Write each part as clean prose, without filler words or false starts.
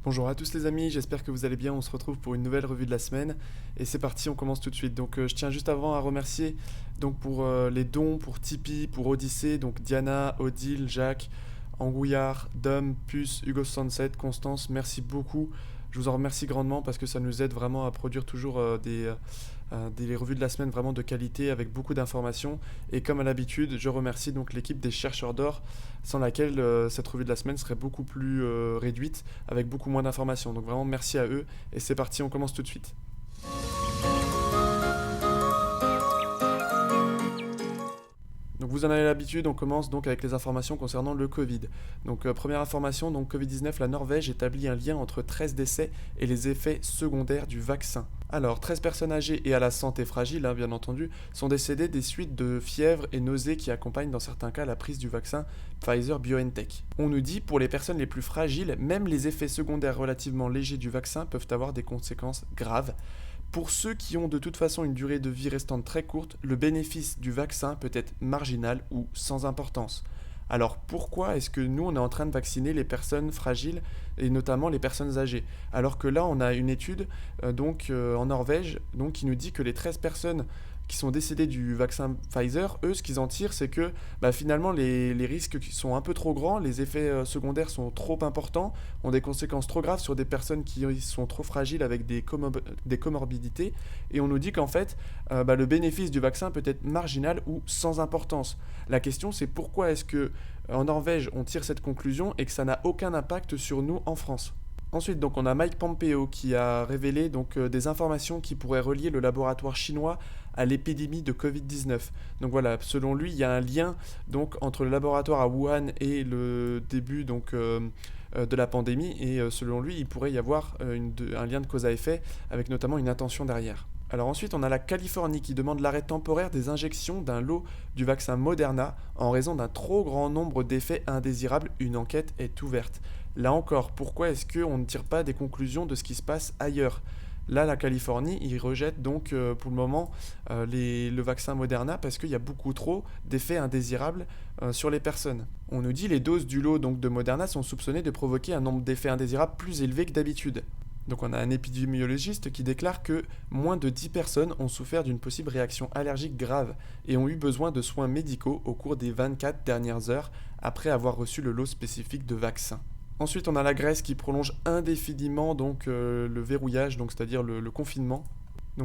Bonjour à tous les amis, j'espère que vous allez bien, on se retrouve pour une nouvelle revue de la semaine et c'est parti, on commence tout de suite. Je tiens juste avant à remercier pour les dons, pour Tipeee, pour Odyssée, donc Diana, Odile, Jacques, Angouillard, Dom, Puce, Hugo 67, Constance, merci beaucoup. Je vous en remercie grandement parce que ça nous aide vraiment à produire toujours des revues de la semaine vraiment de qualité avec beaucoup d'informations. Et comme à l'habitude, je remercie donc l'équipe des chercheurs d'or sans laquelle cette revue de la semaine serait beaucoup plus réduite avec beaucoup moins d'informations. Donc vraiment merci à eux et c'est parti, on commence tout de suite. Donc vous en avez l'habitude, on commence donc avec les informations concernant le Covid. Première information, donc Covid-19, la Norvège établit un lien entre 13 décès et les effets secondaires du vaccin. Alors, 13 personnes âgées et à la santé fragile, bien entendu, sont décédées des suites de fièvre et nausées qui accompagnent dans certains cas la prise du vaccin Pfizer-BioNTech. On nous dit, pour les personnes les plus fragiles, même les effets secondaires relativement légers du vaccin peuvent avoir des conséquences graves. Pour ceux qui ont de toute façon une durée de vie restante très courte, le bénéfice du vaccin peut être marginal ou sans importance. Alors pourquoi est-ce que nous on est en train de vacciner les personnes fragiles et notamment les personnes âgées alors que là on a une étude en Norvège qui nous dit que les 13 personnes qui sont décédées du vaccin Pfizer, eux ce qu'ils en tirent c'est que finalement les risques qui sont un peu trop grands, les effets secondaires sont trop importants, ont des conséquences trop graves sur des personnes qui sont trop fragiles avec des comorbidités et on nous dit qu'en fait le bénéfice du vaccin peut être marginal ou sans importance. La question c'est pourquoi est-ce que en Norvège on tire cette conclusion et que ça n'a aucun impact sur nous en France. Ensuite, on a Mike Pompeo qui a révélé des informations qui pourraient relier le laboratoire chinois à l'épidémie de Covid-19. Donc voilà, selon lui, il y a un lien entre le laboratoire à Wuhan et le début de la pandémie. Et selon lui, il pourrait y avoir un lien de cause à effet avec notamment une intention derrière. Alors ensuite, on a la Californie qui demande l'arrêt temporaire des injections d'un lot du vaccin Moderna en raison d'un trop grand nombre d'effets indésirables. Une enquête est ouverte. Là encore, pourquoi est-ce qu'on ne tire pas des conclusions de ce qui se passe ailleurs ? Là, la Californie, ils rejettent pour le moment le vaccin Moderna parce qu'il y a beaucoup trop d'effets indésirables sur les personnes. On nous dit les doses du lot de Moderna sont soupçonnées de provoquer un nombre d'effets indésirables plus élevé que d'habitude. Donc on a un épidémiologiste qui déclare que moins de 10 personnes ont souffert d'une possible réaction allergique grave et ont eu besoin de soins médicaux au cours des 24 dernières heures après avoir reçu le lot spécifique de vaccin. Ensuite, on a la Grèce qui prolonge indéfiniment le verrouillage, c'est-à-dire le confinement.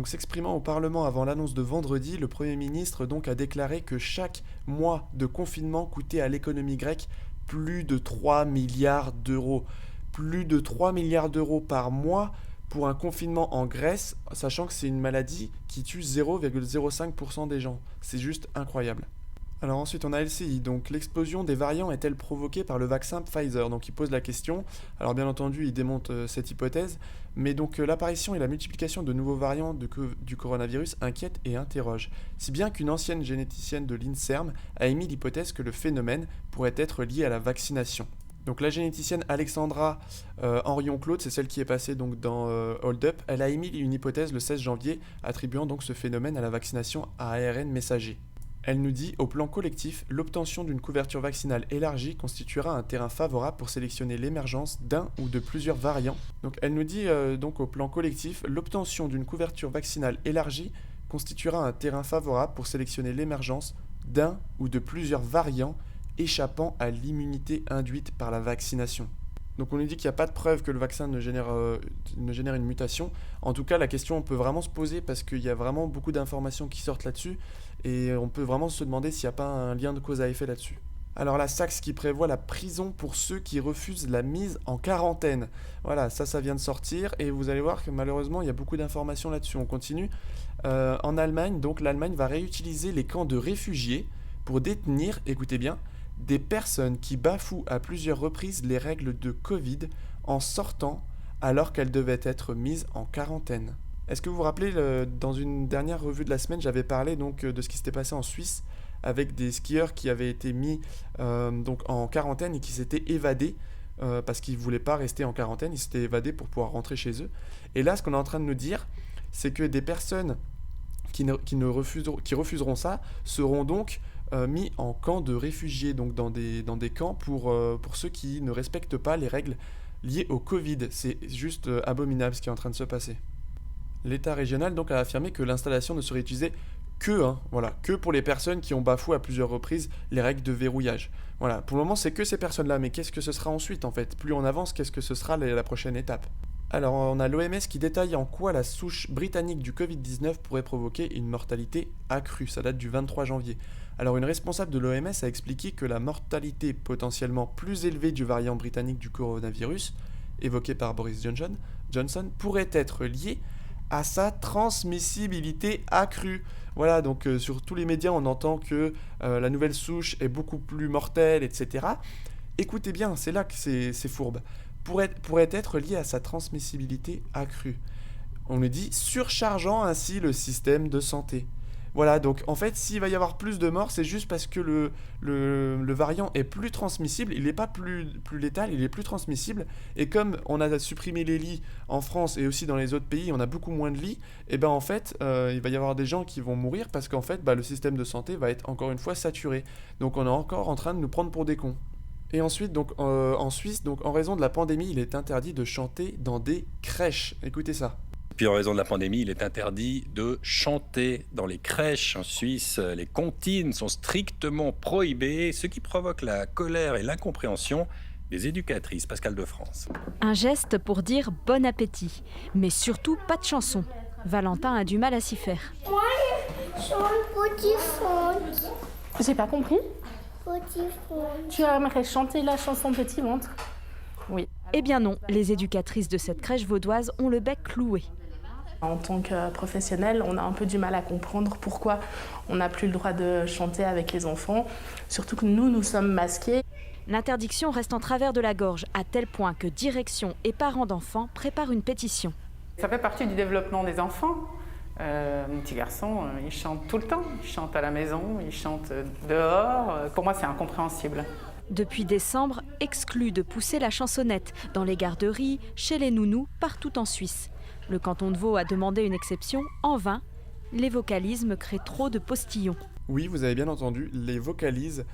S'exprimant au Parlement avant l'annonce de vendredi, le Premier ministre a déclaré que chaque mois de confinement coûtait à l'économie grecque plus de 3 milliards d'euros. Plus de 3 milliards d'euros par mois pour un confinement en Grèce, sachant que c'est une maladie qui tue 0,05% des gens. C'est juste incroyable. Alors ensuite on a LCI, l'explosion des variants est-elle provoquée par le vaccin Pfizer ? Il pose la question, alors bien entendu il démonte cette hypothèse, mais l'apparition et la multiplication de nouveaux variants du coronavirus inquiètent et interrogent, si bien qu'une ancienne généticienne de l'INSERM a émis l'hypothèse que le phénomène pourrait être lié à la vaccination. La généticienne Alexandra Henrion-Claude, c'est celle qui est passée dans Hold Up, elle a émis une hypothèse le 16 janvier attribuant ce phénomène à la vaccination à ARN messager. Elle nous dit, au plan collectif, l'obtention d'une couverture vaccinale élargie constituera un terrain favorable pour sélectionner l'émergence d'un ou de plusieurs variants. Elle nous dit, au plan collectif, l'obtention d'une couverture vaccinale élargie constituera un terrain favorable pour sélectionner l'émergence d'un ou de plusieurs variants échappant à l'immunité induite par la vaccination. On nous dit qu'il n'y a pas de preuve que le vaccin ne génère une mutation. En tout cas, la question on peut vraiment se poser parce qu'il y a vraiment beaucoup d'informations qui sortent là-dessus et on peut vraiment se demander s'il n'y a pas un lien de cause à effet là-dessus. Alors la Saxe qui prévoit la prison pour ceux qui refusent la mise en quarantaine. Voilà, ça vient de sortir et vous allez voir que malheureusement il y a beaucoup d'informations là-dessus. On continue. En Allemagne, l'Allemagne va réutiliser les camps de réfugiés pour détenir, écoutez bien, des personnes qui bafouent à plusieurs reprises les règles de Covid en sortant alors qu'elles devaient être mises en quarantaine. Est-ce que vous vous rappelez, dans une dernière revue de la semaine, j'avais parlé de ce qui s'était passé en Suisse avec des skieurs qui avaient été mis en quarantaine et qui s'étaient évadés parce qu'ils ne voulaient pas rester en quarantaine, ils s'étaient évadés pour pouvoir rentrer chez eux. Et là, ce qu'on est en train de nous dire, c'est que des personnes qui refuseront ça seront mis en camp de réfugiés, dans des camps pour ceux qui ne respectent pas les règles liées au Covid. C'est juste abominable ce qui est en train de se passer. L'État régional donc a affirmé que l'installation ne serait utilisée que pour les personnes qui ont bafoué à plusieurs reprises les règles de verrouillage. Voilà, pour le moment c'est que ces personnes-là, mais qu'est-ce que ce sera ensuite en fait? Plus on avance, qu'est-ce que ce sera la prochaine étape? Alors on a l'OMS qui détaille en quoi la souche britannique du Covid-19 pourrait provoquer une mortalité accrue, ça date du 23 janvier. Alors une responsable de l'OMS a expliqué que la mortalité potentiellement plus élevée du variant britannique du coronavirus, évoqué par Boris Johnson, pourrait être liée à sa transmissibilité accrue. Voilà, donc sur tous les médias, on entend que la nouvelle souche est beaucoup plus mortelle, etc. Écoutez bien, c'est là que c'est fourbe. Pourrait être lié à sa transmissibilité accrue. On le dit, surchargeant ainsi le système de santé. Voilà, donc en fait, s'il va y avoir plus de morts, c'est juste parce que le variant est plus transmissible, il n'est pas plus létal, il est plus transmissible, et comme on a supprimé les lits en France et aussi dans les autres pays, on a beaucoup moins de lits, et ben en fait, il va y avoir des gens qui vont mourir parce qu'en fait, le système de santé va être encore une fois saturé. Donc on est encore en train de nous prendre pour des cons. Et ensuite, donc, en Suisse, donc, en raison de la pandémie, il est interdit de chanter dans des crèches. Écoutez ça. Puis en raison de la pandémie, il est interdit de chanter dans les crèches en Suisse. Les comptines sont strictement prohibées, ce qui provoque la colère et l'incompréhension des éducatrices. Pascal de France. Un geste pour dire bon appétit, mais surtout pas de chanson. Valentin a du mal à s'y faire. Moi, je chante Petit Ventre. J'ai pas compris. Petit Ventre. Tu aimerais chanter la chanson Petit Ventre? Oui. Eh bien non, les éducatrices de cette crèche vaudoise ont le bec cloué. En tant que professionnel, on a un peu du mal à comprendre pourquoi on n'a plus le droit de chanter avec les enfants, surtout que nous sommes masqués. L'interdiction reste en travers de la gorge, à tel point que direction et parents d'enfants préparent une pétition. Ça fait partie du développement des enfants. Mon petit garçon, il chante tout le temps. Il chante à la maison, il chante dehors. Pour moi, c'est incompréhensible. Depuis décembre, exclu de pousser la chansonnette dans les garderies, chez les nounous, partout en Suisse. Le canton de Vaud a demandé une exception, en vain. Les vocalismes créent trop de postillons. Oui, vous avez bien entendu, les vocalises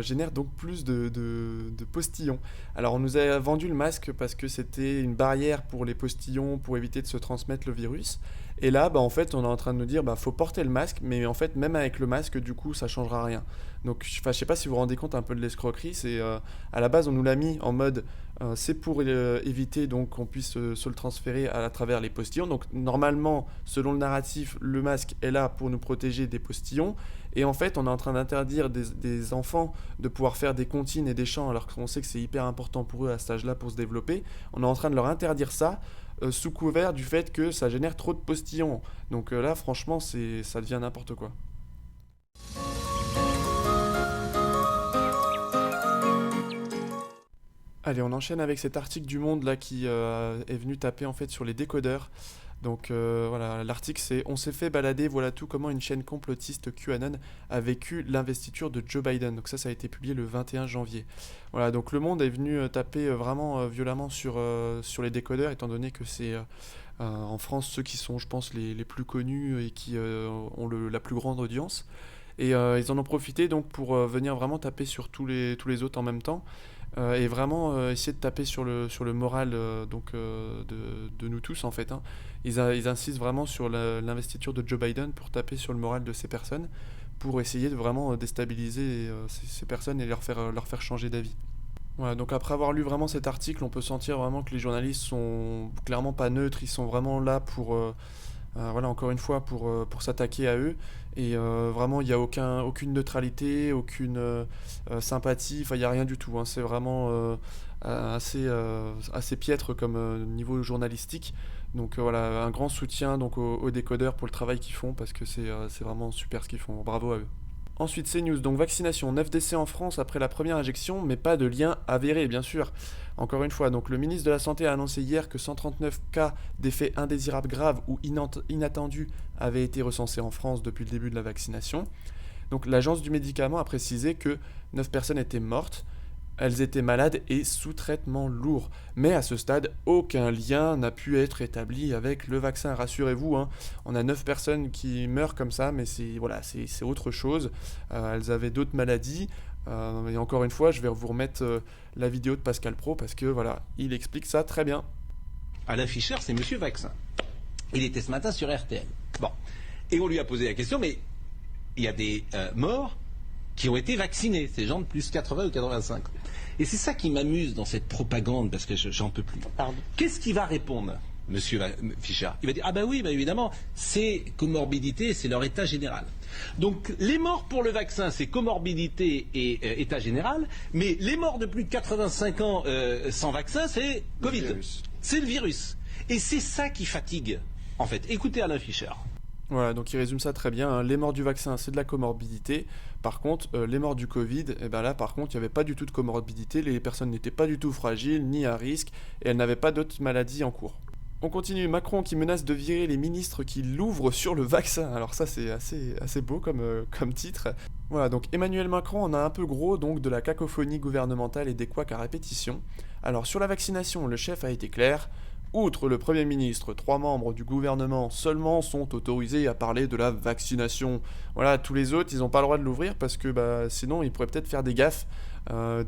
génèrent donc plus de postillons. Alors on nous a vendu le masque parce que c'était une barrière pour les postillons, pour éviter de se transmettre le virus. Et là, en fait, on est en train de nous dire, faut porter le masque, mais en fait, même avec le masque, du coup, ça changera rien. Donc, je sais pas si vous vous rendez compte un peu de l'escroquerie. C'est à la base, on nous l'a mis en mode, c'est pour éviter donc qu'on puisse se le transférer à travers les postillons. Donc, normalement, selon le narratif, le masque est là pour nous protéger des postillons. Et en fait, on est en train d'interdire des enfants de pouvoir faire des comptines et des chants, alors qu'on sait que c'est hyper important pour eux à cet âge-là pour se développer. On est en train de leur interdire ça. Sous couvert du fait que ça génère trop de postillons. Donc là, franchement, ça devient n'importe quoi. Allez, on enchaîne avec cet article du Monde là qui est venu taper en fait sur les décodeurs. Donc voilà, l'article c'est « On s'est fait balader, voilà tout comment une chaîne complotiste QAnon a vécu l'investiture de Joe Biden ». Donc ça a été publié le 21 janvier. Voilà, donc Le Monde est venu taper vraiment violemment sur les décodeurs, étant donné que c'est en France ceux qui sont, je pense, les plus connus et qui ont la plus grande audience. Et ils en ont profité donc pour venir vraiment taper sur tous les autres en même temps. Et vraiment essayer de taper sur le moral de nous tous en fait. Ils insistent vraiment sur l'investiture de Joe Biden pour taper sur le moral de ces personnes, pour essayer de vraiment déstabiliser ces personnes et leur faire changer d'avis. Voilà, donc après avoir lu vraiment cet article, on peut sentir vraiment que les journalistes sont clairement pas neutres, ils sont vraiment là pour... voilà, encore une fois, pour s'attaquer à eux. Et vraiment, il n'y a aucune neutralité, aucune sympathie, enfin, il n'y a rien du tout. C'est vraiment assez piètre comme niveau journalistique. Donc voilà, un grand soutien donc, aux décodeurs pour le travail qu'ils font, parce que c'est vraiment super ce qu'ils font. Bravo à eux. Ensuite, CNews, donc vaccination, 9 décès en France après la première injection, mais pas de lien avéré, bien sûr. Encore une fois, donc le ministre de la Santé a annoncé hier que 139 cas d'effets indésirables graves ou inattendus avaient été recensés en France depuis le début de la vaccination. Donc l'agence du médicament a précisé que 9 personnes étaient mortes Elles étaient malades et sous traitement lourd. Mais à ce stade, aucun lien n'a pu être établi avec le vaccin. Rassurez-vous, hein, on a 9 personnes qui meurent comme ça, mais c'est autre chose. Elles avaient d'autres maladies. Et encore une fois, je vais vous remettre la vidéo de Pascal Praud parce que voilà, il explique ça très bien. Alain Fischer, c'est Monsieur Vaccin. Il était ce matin sur RTL. Bon. Et on lui a posé la question, mais il y a des morts qui ont été vaccinés, ces gens de plus 80 ou 85. Et c'est ça qui m'amuse dans cette propagande, parce que j'en peux plus. Pardon. Qu'est-ce qu'il va répondre, Monsieur Fischer? Il va dire, ah ben oui, ben évidemment, c'est comorbidité, c'est leur état général. Donc les morts pour le vaccin, c'est comorbidité et état général, mais les morts de plus de 85 ans sans vaccin, c'est Covid. C'est le virus. Et c'est ça qui fatigue, en fait. Écoutez Alain Fischer. Voilà, donc il résume ça très bien, hein. Les morts du vaccin, c'est de la comorbidité. Par contre, les morts du Covid, et ben là, par contre, il n'y avait pas du tout de comorbidité. Les personnes n'étaient pas du tout fragiles, ni à risque, et elles n'avaient pas d'autres maladies en cours. On continue, Macron qui menace de virer les ministres qui l'ouvrent sur le vaccin. Alors ça, c'est assez beau comme titre. Voilà, donc Emmanuel Macron en a un peu gros, donc de la cacophonie gouvernementale et des couacs à répétition. Alors sur la vaccination, le chef a été clair. Outre le Premier ministre, 3 membres du gouvernement seulement sont autorisés à parler de la vaccination. Voilà, tous les autres, ils n'ont pas le droit de l'ouvrir parce que sinon, ils pourraient peut-être faire des gaffes.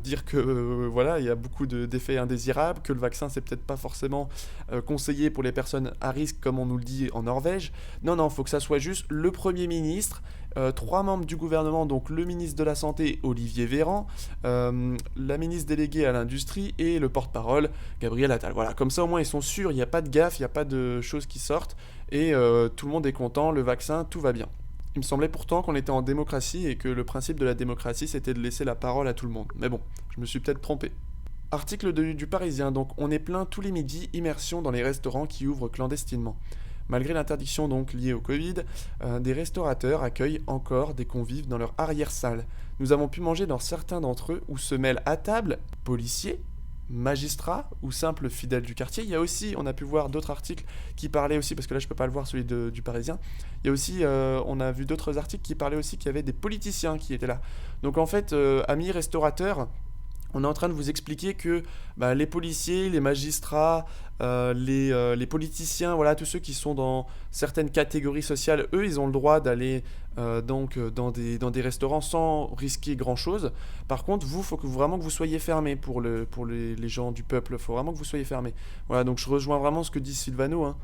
Dire que voilà, il y a beaucoup d'effets indésirables, que le vaccin c'est peut-être pas forcément conseillé pour les personnes à risque comme on nous le dit en Norvège. Non, faut que ça soit juste le Premier ministre, 3 membres du gouvernement, donc le ministre de la Santé Olivier Véran, la ministre déléguée à l'Industrie et le porte-parole Gabriel Attal. Voilà, comme ça au moins ils sont sûrs, il n'y a pas de gaffe, il n'y a pas de choses qui sortent et tout le monde est content, le vaccin, tout va bien. Il me semblait pourtant qu'on était en démocratie et que le principe de la démocratie c'était de laisser la parole à tout le monde. Mais bon, je me suis peut-être trompé. Article du Parisien, donc on est plein tous les midis, immersion dans les restaurants qui ouvrent clandestinement. Malgré l'interdiction donc liée au Covid, des restaurateurs accueillent encore des convives dans leur arrière-salle. Nous avons pu manger dans certains d'entre eux où se mêlent à table policiers, magistrats ou simples fidèles du quartier. Il y a aussi, on a pu voir d'autres articles qui parlaient aussi, parce que là je peux pas le voir celui du Parisien, il y a aussi, on a vu d'autres articles qui parlaient aussi qu'il y avait des politiciens qui étaient là. Donc en fait, amis restaurateurs, on est en train de vous expliquer que les policiers, les magistrats, les politiciens, voilà, tous ceux qui sont dans certaines catégories sociales, eux, ils ont le droit d'aller dans des restaurants sans risquer grand-chose. Par contre, il faut vraiment que vous soyez fermés pour les gens du peuple. Il faut vraiment que vous soyez fermés. Voilà, donc je rejoins vraiment ce que dit Silvano, hein.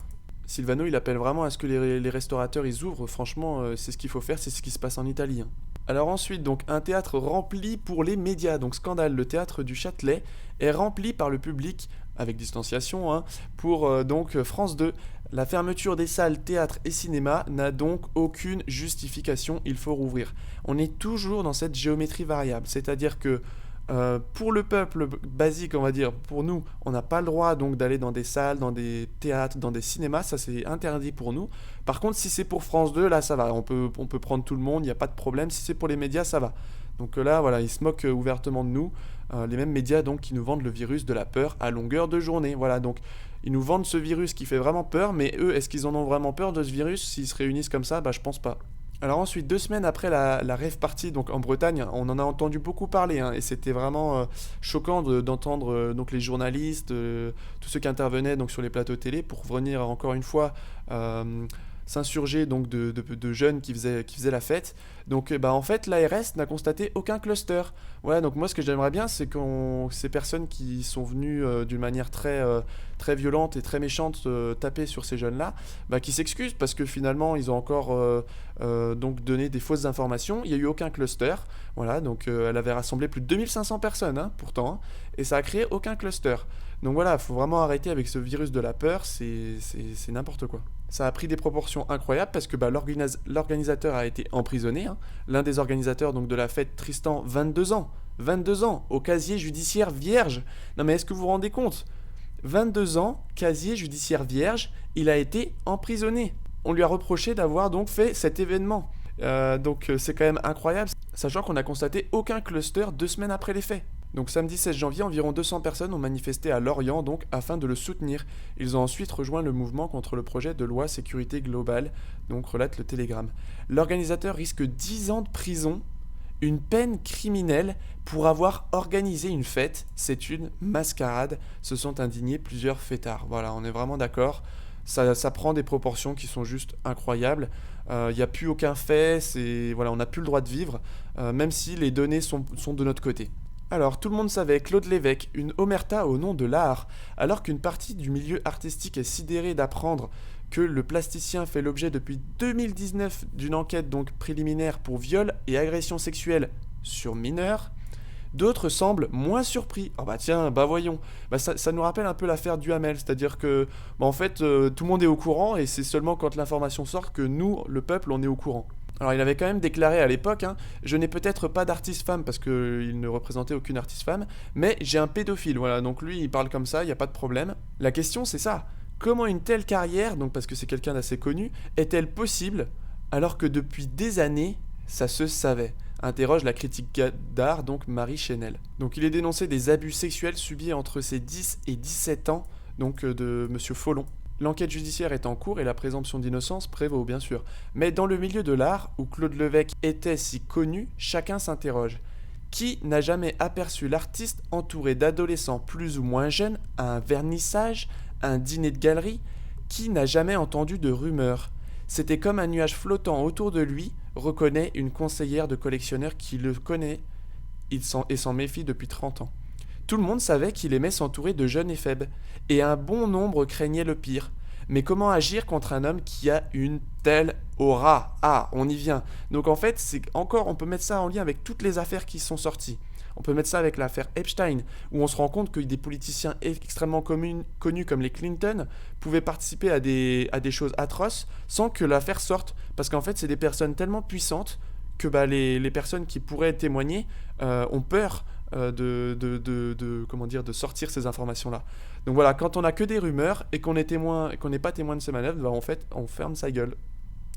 Silvano, il appelle vraiment à ce que les restaurateurs, ils ouvrent. Franchement, c'est ce qu'il faut faire, c'est ce qui se passe en Italie, hein. Alors ensuite, donc un théâtre rempli pour les médias. Donc scandale, le théâtre du Châtelet est rempli par le public, avec distanciation, hein, pour donc France 2. La fermeture des salles théâtre et cinéma n'a donc aucune justification, il faut rouvrir. On est toujours dans cette géométrie variable, c'est-à-dire que pour le peuple basique, on va dire, pour nous, on n'a pas le droit donc d'aller dans des salles, dans des théâtres, dans des cinémas, ça c'est interdit pour nous. Par contre, si c'est pour France 2, là ça va, on peut prendre tout le monde, il n'y a pas de problème. Si c'est pour les médias, ça va. Donc là, voilà, ils se moquent ouvertement de nous, les mêmes médias donc qui nous vendent le virus de la peur à longueur de journée. Voilà, donc ils nous vendent ce virus qui fait vraiment peur, mais eux, est-ce qu'ils en ont vraiment peur de ce virus s'ils se réunissent comme ça? Je pense pas. Alors ensuite, 2 semaines après la rave party donc en Bretagne, on en a entendu beaucoup parler, hein, et c'était vraiment choquant d'entendre donc les journalistes, tous ceux qui intervenaient donc sur les plateaux télé pour venir encore une fois s'insurger donc de jeunes qui faisaient la fête. Donc en fait l'ARS n'a constaté aucun cluster. Voilà, donc moi ce que j'aimerais bien c'est que ces personnes qui sont venues d'une manière très violente et très méchante taper sur ces jeunes-là, qui s'excusent parce que finalement ils ont encore donc donné des fausses informations. Il n'y a eu aucun cluster. Voilà, donc elle avait rassemblé plus de 2500 personnes, hein, pourtant, hein, et ça a créé aucun cluster. Donc voilà, il faut vraiment arrêter avec ce virus de la peur, c'est n'importe quoi. Ça a pris des proportions incroyables parce que l'organisateur a été emprisonné, hein. L'un des organisateurs donc de la fête, Tristan, 22 ans, au casier judiciaire vierge. Non mais est-ce que vous vous rendez compte? 22 ans, casier judiciaire vierge, il a été emprisonné. On lui a reproché d'avoir donc fait cet événement. Donc c'est quand même incroyable, sachant qu'on a constaté aucun cluster 2 semaines après les faits. Donc samedi 16 janvier, environ 200 personnes ont manifesté à Lorient donc afin de le soutenir. Ils ont ensuite rejoint le mouvement contre le projet de loi sécurité globale, donc relate le Télégramme. L'organisateur risque 10 ans de prison une peine criminelle pour avoir organisé une fête. C'est une mascarade, se sont indignés plusieurs fêtards. Voilà, on est vraiment d'accord. Ça prend des proportions qui sont juste incroyables. Il n'y a plus aucun fait, voilà, on n'a plus le droit de vivre, même si les données sont de notre côté. Alors, tout le monde savait, Claude Lévesque, une omerta au nom de l'art, alors qu'une partie du milieu artistique est sidérée d'apprendre que le plasticien fait l'objet depuis 2019 d'une enquête donc préliminaire pour viol et agression sexuelle sur mineurs. D'autres semblent moins surpris. Ah bah tiens, bah voyons. Bah ça nous rappelle un peu l'affaire Duhamel, c'est-à-dire que en fait tout le monde est au courant et c'est seulement quand l'information sort que nous, le peuple, on est au courant. Alors il avait quand même déclaré à l'époque, je n'ai peut-être pas d'artiste femme parce qu'il ne représentait aucune artiste femme, mais j'ai un pédophile, voilà, donc lui il parle comme ça, il n'y a pas de problème. La question c'est ça, comment une telle carrière, donc parce que c'est quelqu'un d'assez connu, est-elle possible alors que depuis des années, ça se savait? Interroge la critique d'art, donc Marie Chénel. Donc il est dénoncé des abus sexuels subis entre ses 10 et 17 ans, donc de Monsieur Follon. L'enquête judiciaire est en cours et la présomption d'innocence prévaut, bien sûr. Mais dans le milieu de l'art, où Claude Lévesque était si connu, chacun s'interroge. Qui n'a jamais aperçu l'artiste entouré d'adolescents plus ou moins jeunes à un vernissage, un dîner de galerie? Qui n'a jamais entendu de rumeurs? C'était comme un nuage flottant autour de lui, reconnaît une conseillère de collectionneur qui le connaît et s'en méfie depuis 30 ans. Tout le monde savait qu'il aimait s'entourer de jeunes et faibles, et un bon nombre craignait le pire. Mais comment agir contre un homme qui a une telle aura? Ah, on y vient. Donc en fait, on peut mettre ça en lien avec toutes les affaires qui sont sorties. On peut mettre ça avec l'affaire Epstein, où on se rend compte que des politiciens extrêmement connus comme les Clinton pouvaient participer à des choses atroces sans que l'affaire sorte. Parce qu'en fait, c'est des personnes tellement puissantes que les personnes qui pourraient témoigner ont peur de sortir ces informations-là. Donc voilà, quand on n'a que des rumeurs et qu'on n'est pas témoin de ces manœuvres, en fait, on ferme sa gueule.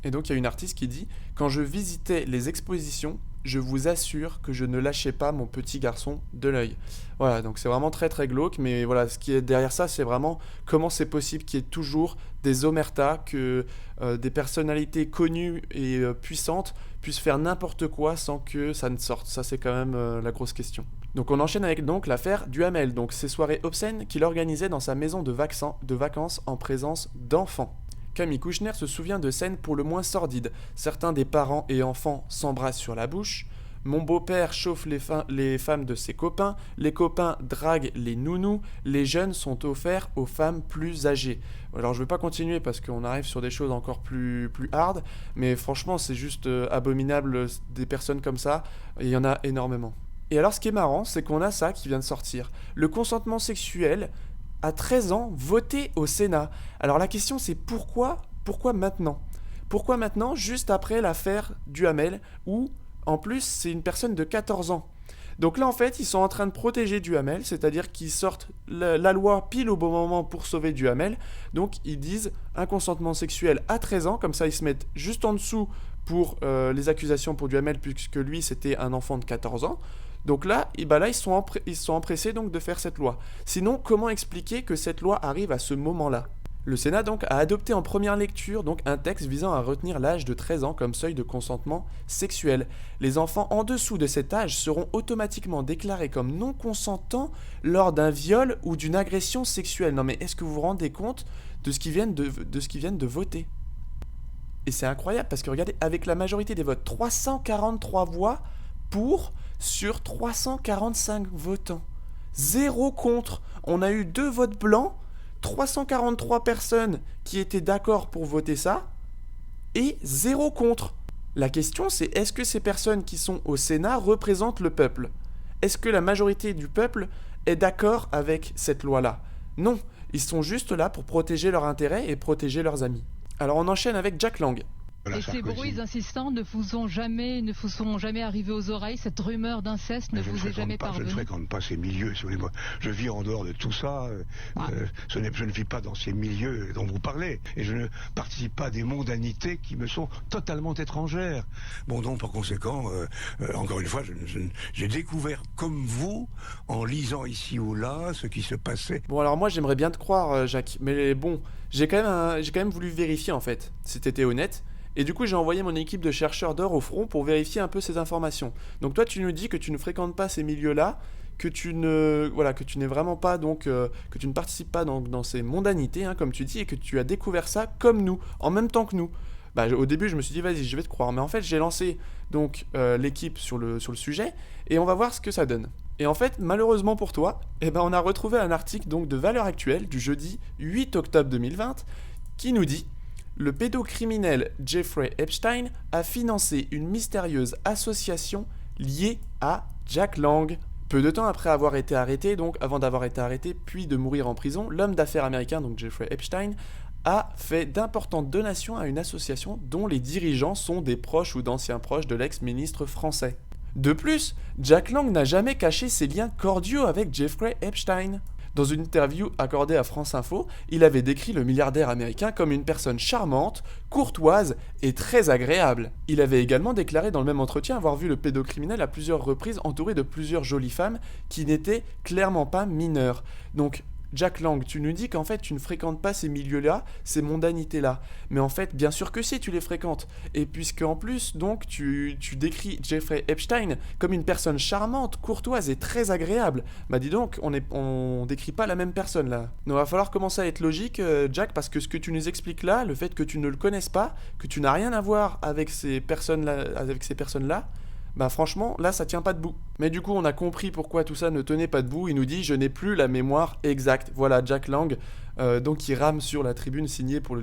Et donc, il y a une artiste qui dit « Quand je visitais les expositions, je vous assure que je ne lâchais pas mon petit garçon de l'œil. » Voilà, donc c'est vraiment très très glauque, mais voilà, ce qui est derrière ça, c'est vraiment comment c'est possible qu'il y ait toujours des omertas, que des personnalités connues et puissantes puissent faire n'importe quoi sans que ça ne sorte. Ça, c'est quand même la grosse question. Donc on enchaîne avec donc l'affaire Duhamel, donc ces soirées obscènes qu'il organisait dans sa maison de vacances en présence d'enfants. Camille Kouchner se souvient de scènes pour le moins sordides. Certains des parents et enfants s'embrassent sur la bouche. Mon beau-père chauffe les femmes de ses copains. Les copains draguent les nounous. Les jeunes sont offerts aux femmes plus âgées. Alors je ne vais pas continuer parce qu'on arrive sur des choses encore plus hard. Mais franchement, c'est juste abominable des personnes comme ça. Et il y en a énormément. Et alors ce qui est marrant, c'est qu'on a ça qui vient de sortir. Le consentement sexuel à 13 ans, voté au Sénat. Alors la question c'est pourquoi maintenant? Pourquoi maintenant, juste après l'affaire Duhamel, où en plus c'est une personne de 14 ans? Donc là en fait ils sont en train de protéger Duhamel, c'est-à-dire qu'ils sortent la loi pile au bon moment pour sauver Duhamel. Donc ils disent un consentement sexuel à 13 ans, comme ça ils se mettent juste en dessous pour les accusations pour Duhamel, puisque lui c'était un enfant de 14 ans. Donc là, ils sont empressés donc de faire cette loi. Sinon, comment expliquer que cette loi arrive à ce moment-là? Le Sénat donc a adopté en première lecture donc un texte visant à retenir l'âge de 13 ans comme seuil de consentement sexuel. Les enfants en dessous de cet âge seront automatiquement déclarés comme non consentants lors d'un viol ou d'une agression sexuelle. Non mais est-ce que vous vous rendez compte de ce qu'ils viennent de voter? Et c'est incroyable parce que regardez, avec la majorité des votes, 343 voix pour sur 345 votants. 0 contre. On a eu 2 votes blancs, 343 personnes qui étaient d'accord pour voter ça, et 0 contre. La question c'est, est-ce que ces personnes qui sont au Sénat représentent le peuple? Est-ce que la majorité du peuple est d'accord avec cette loi-là? Non, ils sont juste là pour protéger leurs intérêts et protéger leurs amis. Alors on enchaîne avec Jack Lang. Et ces bruits insistants ne vous sont jamais arrivés aux oreilles? Cette rumeur d'inceste ne vous est jamais parvenue? Je ne fréquente pas ces milieux, moi. Je vis en dehors de tout ça. Je ne vis pas dans ces milieux dont vous parlez. Et je ne participe pas à des mondanités qui me sont totalement étrangères. Bon, donc, par conséquent, encore une fois, j'ai découvert, comme vous, en lisant ici ou là, ce qui se passait. Bon, alors moi, j'aimerais bien te croire, Jacques. Mais bon, j'ai quand même voulu vérifier, en fait, si t'étais honnête. Et du coup, j'ai envoyé mon équipe de chercheurs d'or au front pour vérifier un peu ces informations. Donc toi, tu nous dis que tu ne fréquentes pas ces milieux-là, que tu n'es vraiment pas, donc, que tu ne participes pas dans ces mondanités, hein, comme tu dis, et que tu as découvert ça comme nous, en même temps que nous. Bah, au début, je me suis dit, vas-y, je vais te croire. Mais en fait, j'ai lancé donc l'équipe sur le sujet, et on va voir ce que ça donne. Et en fait, malheureusement pour toi, on a retrouvé un article donc de Valeurs Actuelles du jeudi 8 octobre 2020 qui nous dit « Le pédocriminel Jeffrey Epstein a financé une mystérieuse association liée à Jack Lang ». Peu de temps après avoir été arrêté, donc avant d'avoir été arrêté puis de mourir en prison, l'homme d'affaires américain, donc Jeffrey Epstein, a fait d'importantes donations à une association dont les dirigeants sont des proches ou d'anciens proches de l'ex-ministre français. De plus, Jack Lang n'a jamais caché ses liens cordiaux avec Jeffrey Epstein. Dans une interview accordée à France Info, il avait décrit le milliardaire américain comme une personne charmante, courtoise et très agréable. Il avait également déclaré dans le même entretien avoir vu le pédocriminel à plusieurs reprises entouré de plusieurs jolies femmes qui n'étaient clairement pas mineures. Donc, Jack Lang, tu nous dis qu'en fait tu ne fréquentes pas ces milieux-là, ces mondanités-là. Mais en fait, bien sûr que si, tu les fréquentes. Et puisque en plus, donc, tu décris Jeffrey Epstein comme une personne charmante, courtoise et très agréable. Bah dis donc, on décrit pas la même personne là. Donc il va falloir commencer à être logique, Jack, parce que ce que tu nous expliques là, le fait que tu ne le connaisses pas, que tu n'as rien à voir avec ces personnes-là, bah franchement, là ça tient pas debout. Mais du coup, on a compris pourquoi tout ça ne tenait pas debout. Il nous dit « Je n'ai plus la mémoire exacte ». Voilà, Jack Lang, donc il rame sur la tribune signée pour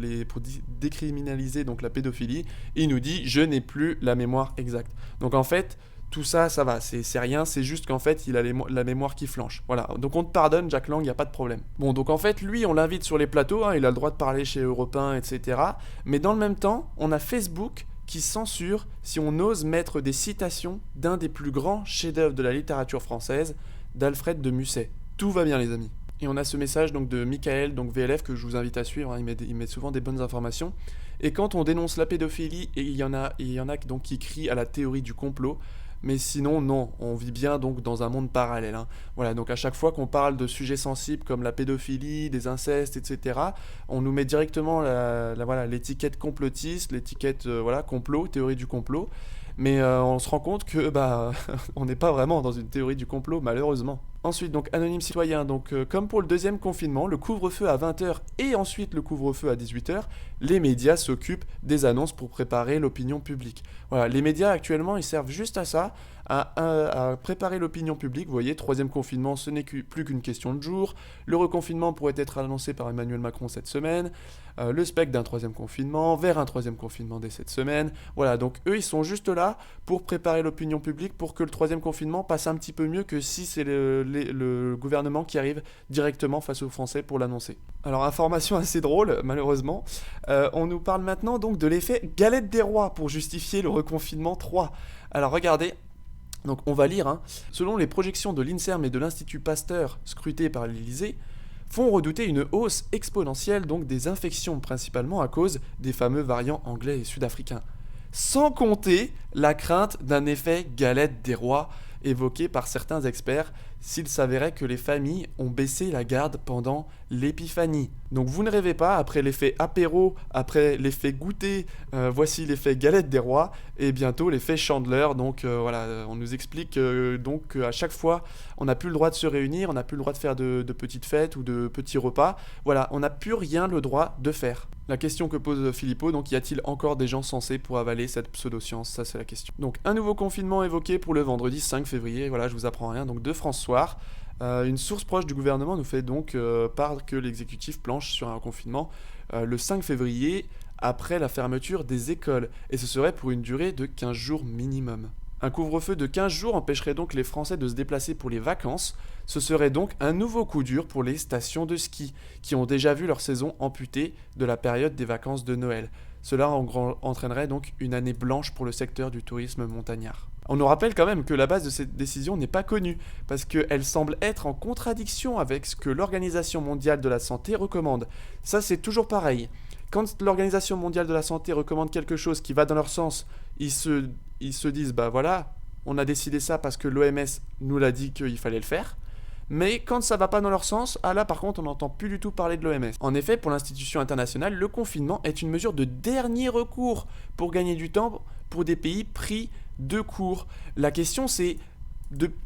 décriminaliser donc la pédophilie. Et il nous dit « Je n'ai plus la mémoire exacte ». Donc en fait, tout ça, ça va, c'est rien, c'est juste qu'en fait, il a la mémoire qui flanche. Voilà, donc on te pardonne, Jack Lang, il n'y a pas de problème. Bon, donc en fait, lui, on l'invite sur les plateaux, hein, il a le droit de parler chez Europe 1, etc. Mais dans le même temps, on a Facebook qui censure si on ose mettre des citations d'un des plus grands chefs-d'œuvre de la littérature française, d'Alfred de Musset. Tout va bien, les amis. Et on a ce message donc de Michael, donc VLF, que je vous invite à suivre, hein, il met souvent des bonnes informations. Et quand on dénonce la pédophilie, et il y en a donc qui crient à la théorie du complot, mais sinon, non, on vit bien donc dans un monde parallèle. Hein. Voilà, donc à chaque fois qu'on parle de sujets sensibles comme la pédophilie, des incestes, etc., on nous met directement l'étiquette complotiste, l'étiquette complot, théorie du complot. Mais on se rend compte que on n'est pas vraiment dans une théorie du complot, malheureusement. Ensuite, donc Anonyme Citoyen, donc comme pour le deuxième confinement, le couvre-feu à 20h et ensuite le couvre-feu à 18h, les médias s'occupent des annonces pour préparer l'opinion publique. Voilà, les médias actuellement, ils servent juste à ça, à préparer l'opinion publique. Vous voyez, troisième confinement, ce n'est plus qu'une question de jours. Le reconfinement pourrait être annoncé par Emmanuel Macron cette semaine. Le spectre d'un troisième confinement, vers un troisième confinement dès cette semaine. Voilà, donc eux, ils sont juste là pour préparer l'opinion publique pour que le troisième confinement passe un petit peu mieux que si c'est le gouvernement qui arrive directement face aux Français pour l'annoncer. Alors, information assez drôle, malheureusement. On nous parle maintenant donc de l'effet galette des rois pour justifier le reconfinement 3. Alors, regardez. Donc on va lire, hein. Selon les projections de l'INSERM et de l'Institut Pasteur scrutées par l'Élysée, font redouter une hausse exponentielle donc des infections, principalement à cause des fameux variants anglais et sud-africains. Sans compter la crainte d'un effet galette des rois évoqué par certains experts s'il s'avérait que les familles ont baissé la garde pendant l'épiphanie. Donc vous ne rêvez pas, après l'effet apéro, après l'effet goûter, voici l'effet galette des rois, et bientôt l'effet Chandler. Donc on nous explique donc qu'à chaque fois, on n'a plus le droit de se réunir, on n'a plus le droit de faire de petites fêtes ou de petits repas. Voilà, on n'a plus rien le droit de faire. La question que pose Philippot, donc y a-t-il encore des gens censés pour avaler cette pseudo-science? Ça c'est la question. Donc un nouveau confinement évoqué pour le vendredi 5 février, voilà, je vous apprends rien, donc de France Soir. Une source proche du gouvernement nous fait donc part que l'exécutif planche sur un confinement le 5 février après la fermeture des écoles, et ce serait pour une durée de 15 jours minimum. Un couvre-feu de 15 jours empêcherait donc les Français de se déplacer pour les vacances. Ce serait donc un nouveau coup dur pour les stations de ski, qui ont déjà vu leur saison amputée de la période des vacances de Noël. Cela entraînerait donc une année blanche pour le secteur du tourisme montagnard. On nous rappelle quand même que la base de cette décision n'est pas connue, parce qu'elle semble être en contradiction avec ce que l'Organisation mondiale de la santé recommande. Ça, c'est toujours pareil. Quand l'Organisation mondiale de la santé recommande quelque chose qui va dans leur sens, ils se disent, bah voilà, on a décidé ça parce que l'OMS nous l'a dit qu'il fallait le faire. Mais quand ça va pas dans leur sens, ah là par contre on n'entend plus du tout parler de l'OMS. En effet, pour l'institution internationale, le confinement est une mesure de dernier recours pour gagner du temps pour des pays pris de court. La question c'est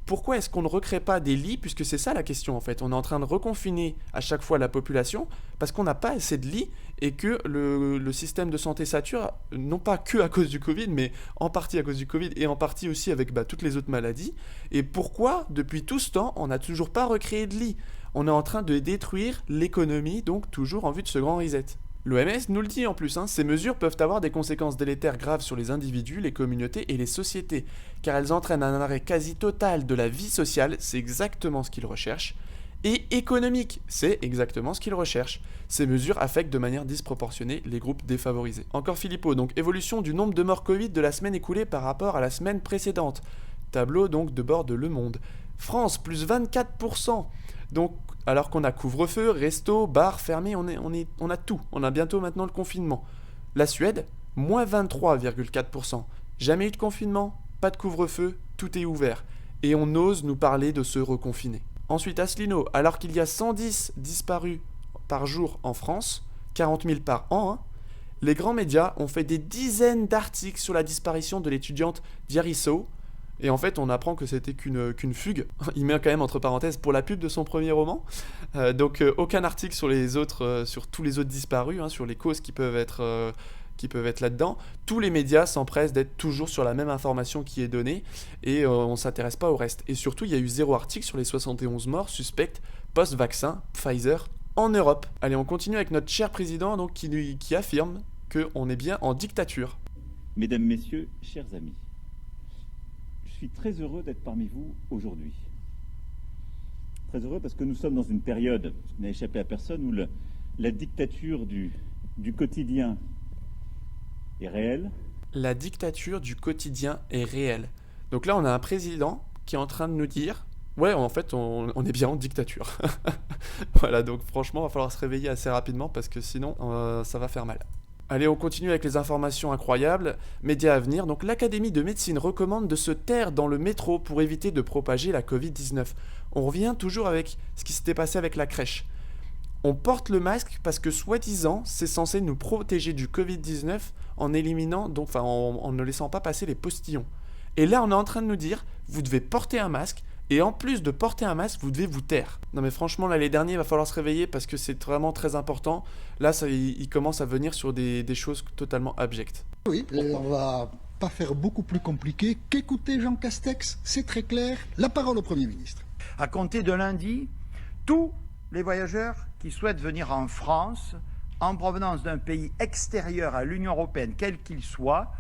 pourquoi est-ce qu'on ne recrée pas des lits, puisque c'est ça la question en fait. On est en train de reconfiner à chaque fois la population parce qu'on n'a pas assez de lits et que le système de santé sature, non pas que à cause du Covid, mais en partie à cause du Covid et en partie aussi avec toutes les autres maladies. Et pourquoi, depuis tout ce temps, on n'a toujours pas recréé de lits ? On est en train de détruire l'économie, donc toujours en vue de ce grand reset. L'OMS nous le dit en plus, ces mesures peuvent avoir des conséquences délétères graves sur les individus, les communautés et les sociétés, car elles entraînent un arrêt quasi total de la vie sociale, c'est exactement ce qu'ils recherchent, et économique, c'est exactement ce qu'ils recherchent. Ces mesures affectent de manière disproportionnée les groupes défavorisés. Encore Philippot, donc évolution du nombre de morts Covid de la semaine écoulée par rapport à la semaine précédente. Tableau donc de bord de Le Monde. France, plus 24%. Donc, alors qu'on a couvre-feu, resto, bar fermé, on a tout. On a bientôt maintenant le confinement. La Suède, moins 23,4%. Jamais eu de confinement, pas de couvre-feu, tout est ouvert. Et on ose nous parler de se reconfiner. Ensuite, Asselineau, alors qu'il y a 110 disparus par jour en France, 40 000 par an, les grands médias ont fait des dizaines d'articles sur la disparition de l'étudiante Diarisso. Et en fait, on apprend que c'était qu'une fugue. Il met quand même entre parenthèses pour la pub de son premier roman. Donc aucun article sur les autres, sur tous les autres disparus, sur les causes qui peuvent être là-dedans. Tous les médias s'empressent d'être toujours sur la même information qui est donnée et on ne s'intéresse pas au reste. Et surtout, il y a eu 0 article sur les 71 morts suspects post-vaccin Pfizer en Europe. Allez, on continue avec notre cher président donc, qui affirme qu'on est bien en dictature. Mesdames, Messieurs, chers amis, je suis très heureux d'être parmi vous aujourd'hui. Très heureux parce que nous sommes dans une période, qui n'a échappé à personne, où la dictature du quotidien est réelle. La dictature du quotidien est réelle. Donc là, on a un président qui est en train de nous dire « Ouais, en fait, on est bien en dictature. » Voilà, donc franchement, il va falloir se réveiller assez rapidement parce que sinon, ça va faire mal. Allez, on continue avec les informations incroyables. Médias à venir. Donc, l'Académie de médecine recommande de se taire dans le métro pour éviter de propager la Covid-19. On revient toujours avec ce qui s'était passé avec la crèche. On porte le masque parce que, soi-disant, c'est censé nous protéger du Covid-19 en éliminant, donc, en ne laissant pas passer les postillons. Et là, on est en train de nous dire, vous devez porter un masque. Et en plus de porter un masque, vous devez vous taire. Non mais franchement, là, les derniers, il va falloir se réveiller parce que c'est vraiment très important. Là, il commence à venir sur des choses totalement abjectes. Oui, on va pas faire beaucoup plus compliqué qu'écouter Jean Castex, c'est très clair. La parole au Premier ministre. À compter de lundi, tous les voyageurs qui souhaitent venir en France, en provenance d'un pays extérieur à l'Union européenne, quel qu'il soit,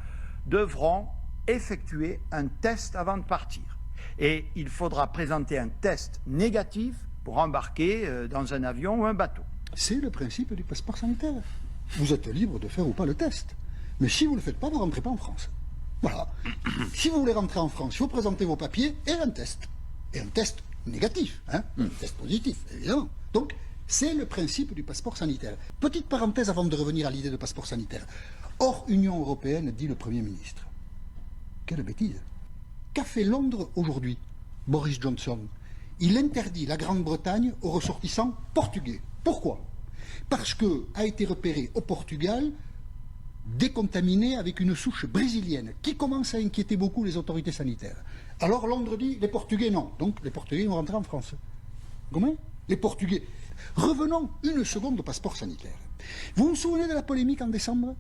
devront effectuer un test avant de partir. Et il faudra présenter un test négatif pour embarquer dans un avion ou un bateau. C'est le principe du passeport sanitaire. Vous êtes libre de faire ou pas le test. Mais si vous ne le faites pas, vous ne rentrez pas en France. Voilà. Si vous voulez rentrer en France, il faut présenter vos papiers et un test. Et un test négatif, un test positif, évidemment. Donc, c'est le principe du passeport sanitaire. Petite parenthèse avant de revenir à l'idée de passeport sanitaire. Hors Union européenne, dit le Premier ministre. Quelle bêtise. Qu'a fait Londres aujourd'hui, Boris Johnson? Il interdit la Grande-Bretagne aux ressortissants portugais. Pourquoi? Parce que a été repéré au Portugal des contaminés avec une souche brésilienne qui commence à inquiéter beaucoup les autorités sanitaires. Alors Londres dit les Portugais non, donc les Portugais vont rentrer en France. Comment? Les Portugais. Revenons une seconde au passeport sanitaire. Vous vous souvenez de la polémique en décembre?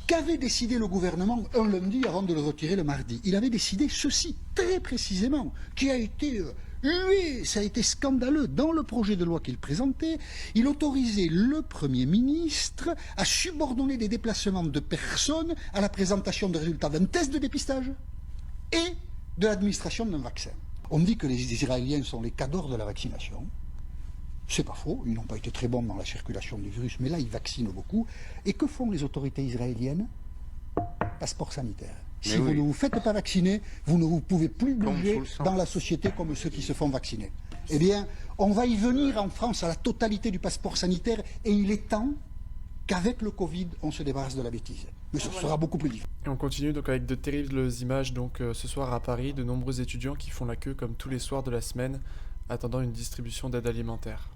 Qu'avait décidé le gouvernement un lundi avant de le retirer le mardi? Il avait décidé ceci, très précisément, qui a été hué, ça a été scandaleux. Dans le projet de loi qu'il présentait, il autorisait le Premier ministre à subordonner des déplacements de personnes à la présentation de résultats d'un test de dépistage et de l'administration d'un vaccin. On dit que les Israéliens sont les cadors de la vaccination. C'est pas faux, ils n'ont pas été très bons dans la circulation du virus, mais là ils vaccinent beaucoup. Et que font les autorités israéliennes? Passeport sanitaire. Si vous ne vous faites pas vacciner, vous ne pouvez plus bouger dans la société comme ceux qui se font vacciner. Eh bien, on va y venir en France à la totalité du passeport sanitaire et il est temps qu'avec le Covid, on se débarrasse de la bêtise. Mais ce sera beaucoup plus difficile. Et on continue donc avec de terribles images. Donc ce soir à Paris, de nombreux étudiants qui font la queue comme tous les soirs de la semaine attendant une distribution d'aide alimentaire.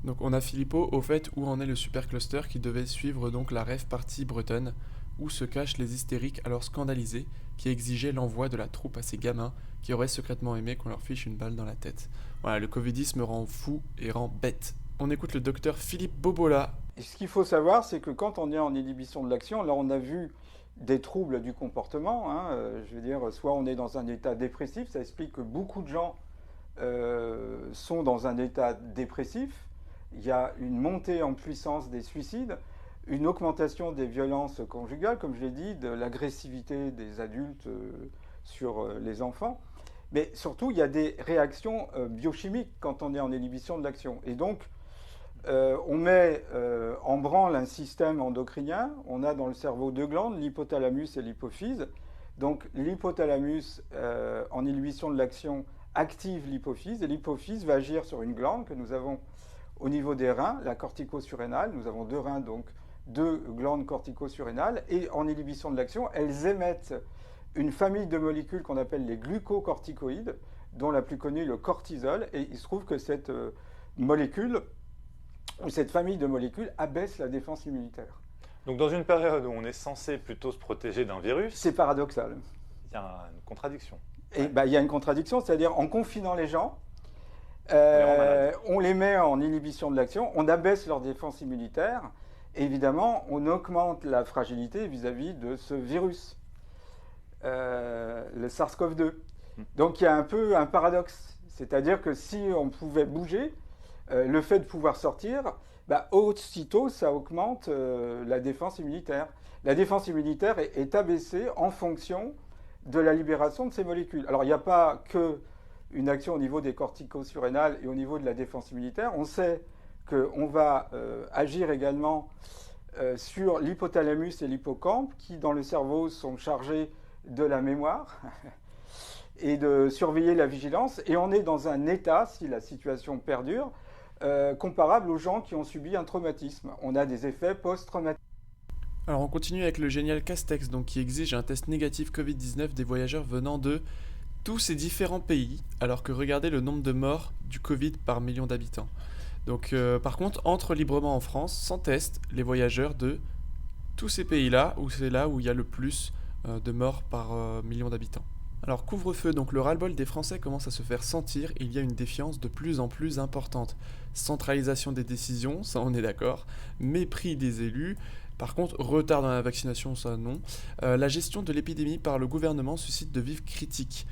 Donc on a Filippo, au fait, où en est le supercluster qui devait suivre donc la rave party bretonne, où se cachent les hystériques alors scandalisés, qui exigeaient l'envoi de la troupe à ces gamins qui auraient secrètement aimé qu'on leur fiche une balle dans la tête. Voilà, le covidisme rend fou et rend bête. On écoute le docteur Philippe Bobola. Et ce qu'il faut savoir, c'est que quand on est en inhibition de l'action, là on a vu des troubles du comportement, je veux dire, soit on est dans un état dépressif, ça explique que beaucoup de gens sont dans un état dépressif. Il y a une montée en puissance des suicides, une augmentation des violences conjugales, comme je l'ai dit, de l'agressivité des adultes sur les enfants. Mais surtout, il y a des réactions biochimiques quand on est en inhibition de l'action. Et donc, on met en branle un système endocrinien. On a dans le cerveau deux glandes, l'hypothalamus et l'hypophyse. Donc, l'hypothalamus, en inhibition de l'action, active l'hypophyse. Et l'hypophyse va agir sur une glande que nous avons au niveau des reins, la cortico-surrénale. Nous avons deux reins, donc deux glandes cortico-surrénales. Et en inhibition de l'action, elles émettent une famille de molécules qu'on appelle les glucocorticoïdes, dont la plus connue est le cortisol. Et il se trouve que cette molécule, ou cette famille de molécules, abaisse la défense immunitaire. Donc dans une période où on est censé plutôt se protéger d'un virus... C'est paradoxal. Il y a une contradiction. Et il y a une contradiction, c'est-à-dire en confinant les gens, on les met en inhibition de l'action, on abaisse leur défense immunitaire, et évidemment, on augmente la fragilité vis-à-vis de ce virus, le SARS-CoV-2. Donc il y a un peu un paradoxe, c'est-à-dire que si on pouvait bouger, le fait de pouvoir sortir, aussitôt ça augmente la défense immunitaire. La défense immunitaire est abaissée en fonction de la libération de ces molécules. Alors il n'y a pas que une action au niveau des cortico-surrénales et au niveau de la défense immunitaire. On sait qu'on va agir également sur l'hypothalamus et l'hippocampe, qui dans le cerveau sont chargés de la mémoire et de surveiller la vigilance. Et on est dans un état, si la situation perdure, comparable aux gens qui ont subi un traumatisme. On a des effets post-traumatiques. Alors on continue avec le génial Castex, donc qui exige un test négatif Covid-19 des voyageurs venant de tous ces différents pays, alors que regardez le nombre de morts du Covid par million d'habitants. Donc par contre, entrent librement en France, sans test, les voyageurs de tous ces pays-là, où c'est là où il y a le plus de morts par million d'habitants. Alors couvre-feu, donc le ras-le-bol des Français commence à se faire sentir, et il y a une défiance de plus en plus importante. Centralisation des décisions, ça on est d'accord, mépris des élus, par contre retard dans la vaccination, ça non. La gestion de l'épidémie par le gouvernement suscite de vives critiques.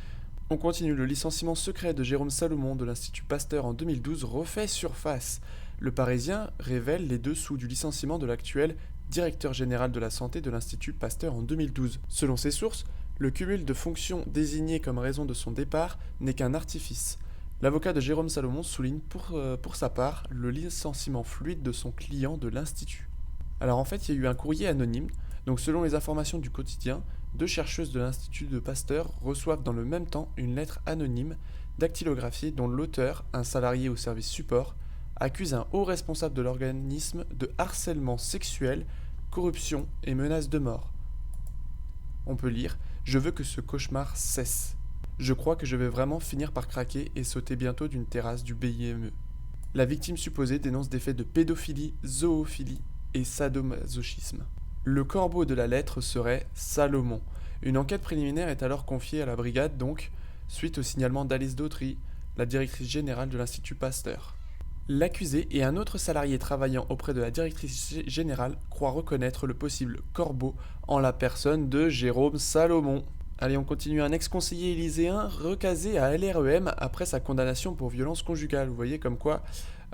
On continue, le licenciement secret de Jérôme Salomon de l'Institut Pasteur en 2012 refait surface. Le Parisien révèle les dessous du licenciement de l'actuel directeur général de la santé de l'Institut Pasteur en 2012. Selon ses sources, le cumul de fonctions désignées comme raison de son départ n'est qu'un artifice. L'avocat de Jérôme Salomon souligne pour sa part le licenciement fluide de son client de l'Institut. Alors en fait, il y a eu un courrier anonyme. Donc selon les informations du quotidien, 2 chercheuses de l'Institut de Pasteur reçoivent dans le même temps une lettre anonyme dactylographiée dont l'auteur, un salarié au service support, accuse un haut responsable de l'organisme de harcèlement sexuel, corruption et menace de mort. On peut lire « Je veux que ce cauchemar cesse. Je crois que je vais vraiment finir par craquer et sauter bientôt d'une terrasse du BIME. » La victime supposée dénonce des faits de pédophilie, zoophilie et sadomasochisme. Le corbeau de la lettre serait Salomon. Une enquête préliminaire est alors confiée à la brigade, donc, suite au signalement d'Alice Dautry, la directrice générale de l'Institut Pasteur. L'accusé et un autre salarié travaillant auprès de la directrice générale croient reconnaître le possible corbeau en la personne de Jérôme Salomon. Allez, on continue. Un ex-conseiller élyséen recasé à LREM après sa condamnation pour violence conjugale. Vous voyez comme quoi,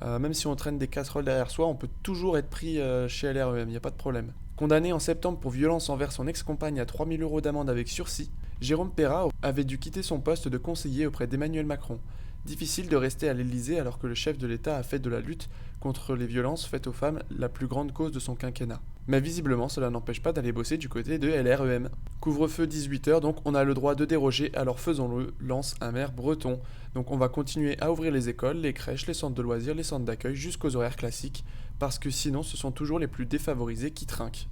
même si on traîne des casseroles derrière soi, on peut toujours être pris chez LREM, il n'y a pas de problème. Condamné en septembre pour violence envers son ex-compagne à 3 000 € d'amende avec sursis, Jérôme Perra avait dû quitter son poste de conseiller auprès d'Emmanuel Macron. Difficile de rester à l'Élysée alors que le chef de l'État a fait de la lutte contre les violences faites aux femmes la plus grande cause de son quinquennat. Mais visiblement, cela n'empêche pas d'aller bosser du côté de LREM. Couvre-feu 18h, donc on a le droit de déroger, alors faisons-le, lance un maire breton. Donc on va continuer à ouvrir les écoles, les crèches, les centres de loisirs, les centres d'accueil jusqu'aux horaires classiques, parce que sinon ce sont toujours les plus défavorisés qui trinquent.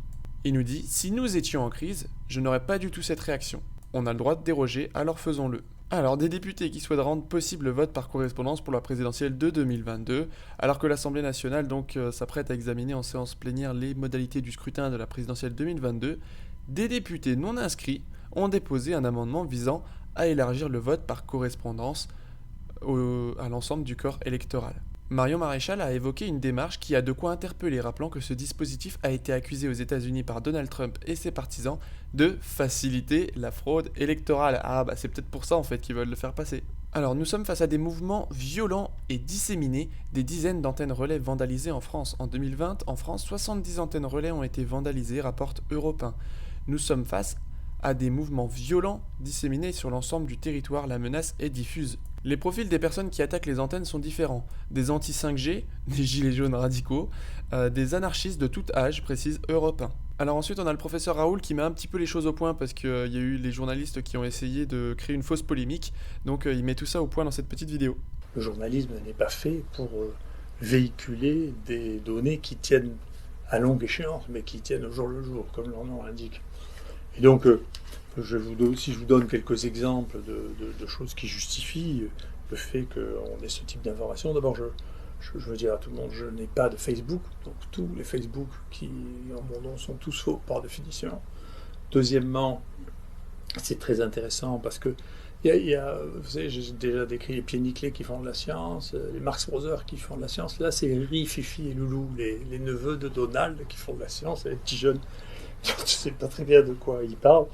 Il nous dit « Si nous étions en crise, je n'aurais pas du tout cette réaction. On a le droit de déroger, alors faisons-le. » Alors, des députés qui souhaitent rendre possible le vote par correspondance pour la présidentielle de 2022, alors que l'Assemblée nationale s'apprête à examiner en séance plénière les modalités du scrutin de la présidentielle 2022, des députés non inscrits ont déposé un amendement visant à élargir le vote par correspondance à l'ensemble du corps électoral. Marion Maréchal a évoqué une démarche qui a de quoi interpeller, rappelant que ce dispositif a été accusé aux États-Unis par Donald Trump et ses partisans de faciliter la fraude électorale. Ah bah c'est peut-être pour ça en fait qu'ils veulent le faire passer. Alors nous sommes face à des mouvements violents et disséminés, des dizaines d'antennes relais vandalisées en France. En 2020, en France, 70 antennes relais ont été vandalisées, rapporte Europe 1. Nous sommes face à des mouvements violents disséminés sur l'ensemble du territoire, la menace est diffuse. Les profils des personnes qui attaquent les antennes sont différents. Des anti-5G, des gilets jaunes radicaux, des anarchistes de tout âge, précise Europe 1. Alors ensuite on a le professeur Raoul qui met un petit peu les choses au point parce qu'il y a eu les journalistes qui ont essayé de créer une fausse polémique, donc il met tout ça au point dans cette petite vidéo. Le journalisme n'est pas fait pour véhiculer des données qui tiennent à longue échéance, mais qui tiennent au jour le jour, comme leur nom l'indique. Et donc, si je vous donne quelques exemples de choses qui justifient le fait qu'on ait ce type d'information, d'abord, je veux dire à tout le monde, je n'ai pas de Facebook, donc tous les Facebook qui en mon nom sont tous faux par définition. Deuxièmement, c'est très intéressant parce que vous savez, j'ai déjà décrit les pieds nickelés qui font de la science, les Marx Brothers qui font de la science. Là, c'est Ri, Fifi et Loulou, les neveux de Donald qui font de la science, les petits jeunes. Je ne sais pas très bien de quoi ils parlent,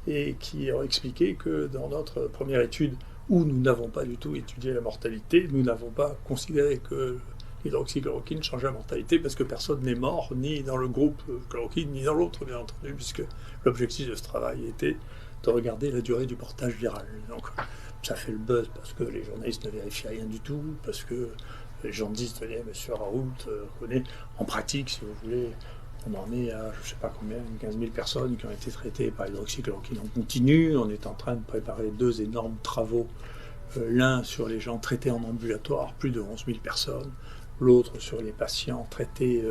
et qui ont expliqué que dans notre première étude, où nous n'avons pas du tout étudié la mortalité, nous n'avons pas considéré que l'hydroxychloroquine changeait la mortalité, parce que personne n'est mort, ni dans le groupe chloroquine, ni dans l'autre, bien entendu, puisque l'objectif de ce travail était de regarder la durée du portage viral. Donc ça fait le buzz, parce que les journalistes ne vérifient rien du tout, parce que les gens disent, tenez, monsieur Raoult connaît, en pratique, si vous voulez, on en est à, je ne sais pas combien, 15 000 personnes qui ont été traitées par l'hydroxychloroquine en continu. On est en train de préparer 2 énormes travaux, l'un sur les gens traités en ambulatoire, plus de 11 000 personnes, l'autre sur les patients traités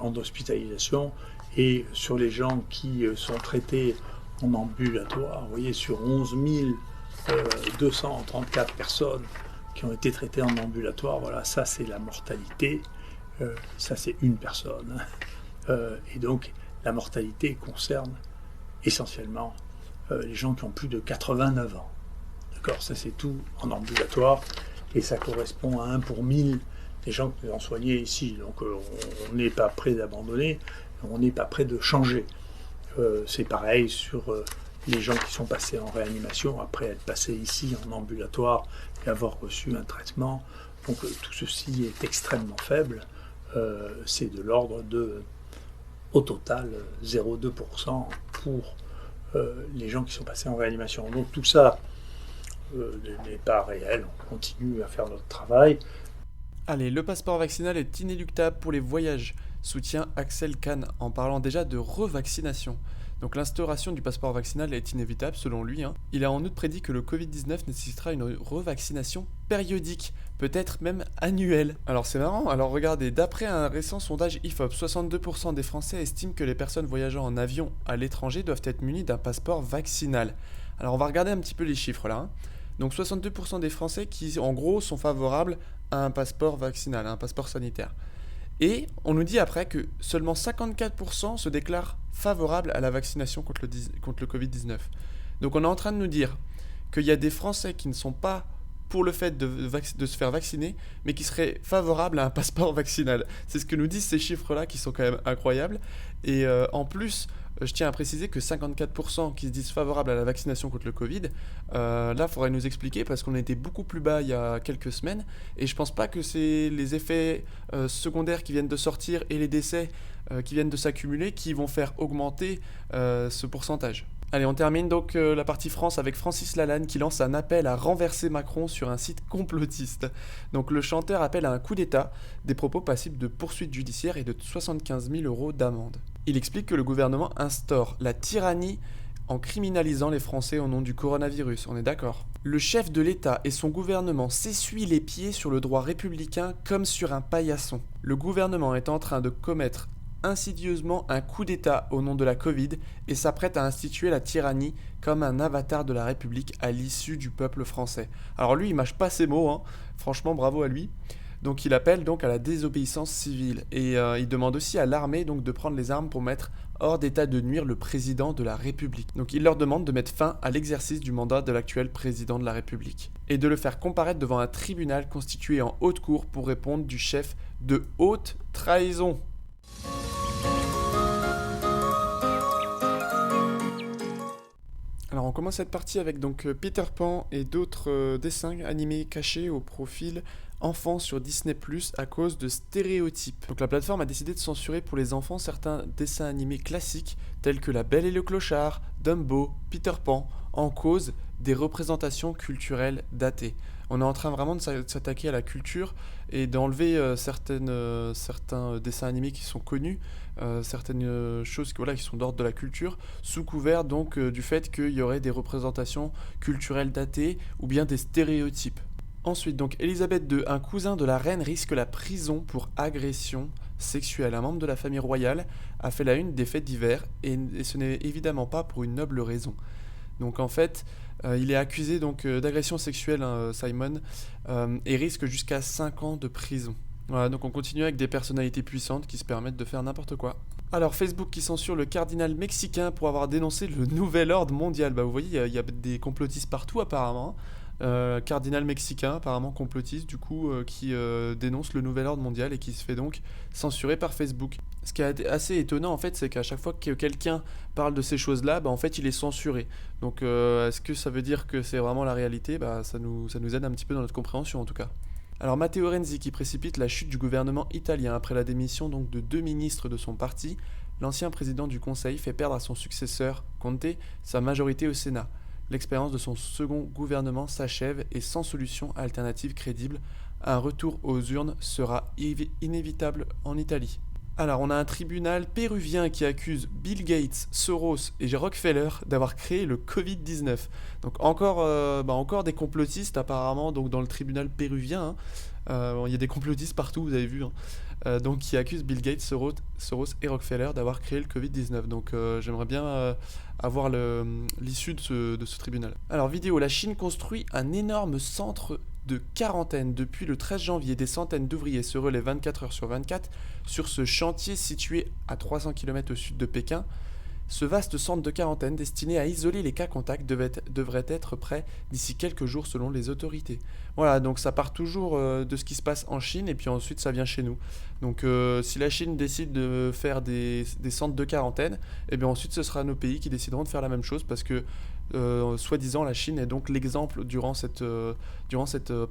en hospitalisation, et sur les gens qui sont traités en ambulatoire, vous voyez, sur 11 234 personnes qui ont été traitées en ambulatoire, voilà, ça c'est la mortalité, ça c'est une personne. Et donc, la mortalité concerne essentiellement les gens qui ont plus de 89 ans. D'accord, ça c'est tout en ambulatoire, et ça correspond à 1 pour 1000 des gens qui ont soigné ici. Donc, on n'est pas prêt d'abandonner, on n'est pas prêt de changer. C'est pareil sur les gens qui sont passés en réanimation après être passés ici en ambulatoire et avoir reçu un traitement. Donc, tout ceci est extrêmement faible. C'est de l'ordre de... Au total, 0,2% pour les gens qui sont passés en réanimation. Donc tout ça n'est pas réel, on continue à faire notre travail. Allez, le passeport vaccinal est inéluctable pour les voyages, soutient Axel Kahn, en parlant déjà de revaccination. Donc l'instauration du passeport vaccinal est inévitable selon lui. Il a en outre prédit que le Covid-19 nécessitera une revaccination périodique, peut-être même annuelle. Alors c'est marrant, alors regardez, d'après un récent sondage IFOP, 62% des Français estiment que les personnes voyageant en avion à l'étranger doivent être munies d'un passeport vaccinal. Alors on va regarder un petit peu les chiffres là. Donc 62% des Français qui en gros sont favorables à un passeport vaccinal, à un passeport sanitaire. Et on nous dit après que seulement 54% se déclarent favorables à la vaccination contre le Covid-19. Donc on est en train de nous dire qu'il y a des Français qui ne sont pas pour le fait de se faire vacciner, mais qui seraient favorables à un passeport vaccinal. C'est ce que nous disent ces chiffres-là qui sont quand même incroyables. Et en plus, je tiens à préciser que 54% qui se disent favorables à la vaccination contre le Covid, là, il faudrait nous expliquer parce qu'on était beaucoup plus bas il y a quelques semaines. Et je pense pas que c'est les effets secondaires qui viennent de sortir et les décès qui viennent de s'accumuler qui vont faire augmenter ce pourcentage. Allez, on termine donc la partie France avec Francis Lalanne qui lance un appel à renverser Macron sur un site complotiste. Donc le chanteur appelle à un coup d'État, des propos passibles de poursuites judiciaires et de 75 000 € d'amende. Il explique que le gouvernement instaure la tyrannie en criminalisant les Français au nom du coronavirus, on est d'accord. Le chef de l'État et son gouvernement s'essuient les pieds sur le droit républicain comme sur un paillasson. Le gouvernement est en train de commettre insidieusement un coup d'État au nom de la Covid et s'apprête à instituer la tyrannie comme un avatar de la République à l'issue du peuple français. Alors lui, il mâche pas ses mots, hein. Franchement, bravo à lui. Donc il appelle donc à la désobéissance civile et il demande aussi à l'armée donc de prendre les armes pour mettre hors d'état de nuire le président de la République. Donc il leur demande de mettre fin à l'exercice du mandat de l'actuel président de la République et de le faire comparaître devant un tribunal constitué en haute cour pour répondre du chef de haute trahison. Alors on commence cette partie avec donc Peter Pan et d'autres dessins animés cachés au profil enfants sur Disney+ à cause de stéréotypes. Donc la plateforme a décidé de censurer pour les enfants certains dessins animés classiques tels que La Belle et le Clochard, Dumbo, Peter Pan, en cause des représentations culturelles datées. On est en train vraiment de s'attaquer à la culture et d'enlever certains dessins animés qui sont connus, certaines choses qui sont d'ordre de la culture, sous couvert donc du fait qu'il y aurait des représentations culturelles datées ou bien des stéréotypes. Ensuite, donc, Elisabeth II, un cousin de la reine, risque la prison pour agression sexuelle. Un membre de la famille royale a fait la une des faits divers et ce n'est évidemment pas pour une noble raison. Donc en fait, il est accusé donc d'agression sexuelle, Simon, et risque jusqu'à 5 ans de prison. Voilà, donc on continue avec des personnalités puissantes qui se permettent de faire n'importe quoi. Alors Facebook qui censure le cardinal mexicain pour avoir dénoncé le nouvel ordre mondial. Bah vous voyez, il y a des complotistes partout apparemment. Cardinal mexicain, apparemment complotiste, du coup, qui dénonce le nouvel ordre mondial et qui se fait donc censurer par Facebook. Ce qui est assez étonnant, en fait, c'est qu'à chaque fois que quelqu'un parle de ces choses-là, bah, en fait, il est censuré. Donc, est-ce que ça veut dire que c'est vraiment la réalité ? Bah, ça nous aide un petit peu dans notre compréhension, en tout cas. Alors, Matteo Renzi qui précipite la chute du gouvernement italien après la démission donc, de 2 ministres de son parti, l'ancien président du Conseil fait perdre à son successeur, Conte, sa majorité au Sénat. L'expérience de son second gouvernement s'achève et sans solution alternative crédible, un retour aux urnes sera inévitable en Italie. Alors on a un tribunal péruvien qui accuse Bill Gates, Soros et Rockefeller d'avoir créé le Covid-19. Donc encore des complotistes apparemment donc dans le tribunal péruvien. Il y a des complotistes partout, vous avez vu. Donc qui accusent Bill Gates, Soros et Rockefeller d'avoir créé le Covid-19. Donc j'aimerais bien avoir l'issue de ce tribunal. Alors vidéo, la Chine construit un énorme centre de quarantaine. Depuis le 13 janvier, des centaines d'ouvriers se relaient 24 heures sur 24 sur ce chantier situé à 300 km au sud de Pékin. Ce vaste centre de quarantaine destiné à isoler les cas contacts devrait être prêt d'ici quelques jours selon les autorités. Voilà, donc ça part toujours de ce qui se passe en Chine et puis ensuite ça vient chez nous. Donc si la Chine décide de faire des centres de quarantaine, et bien ensuite ce sera nos pays qui décideront de faire la même chose parce que soi-disant la Chine est donc l'exemple durant cette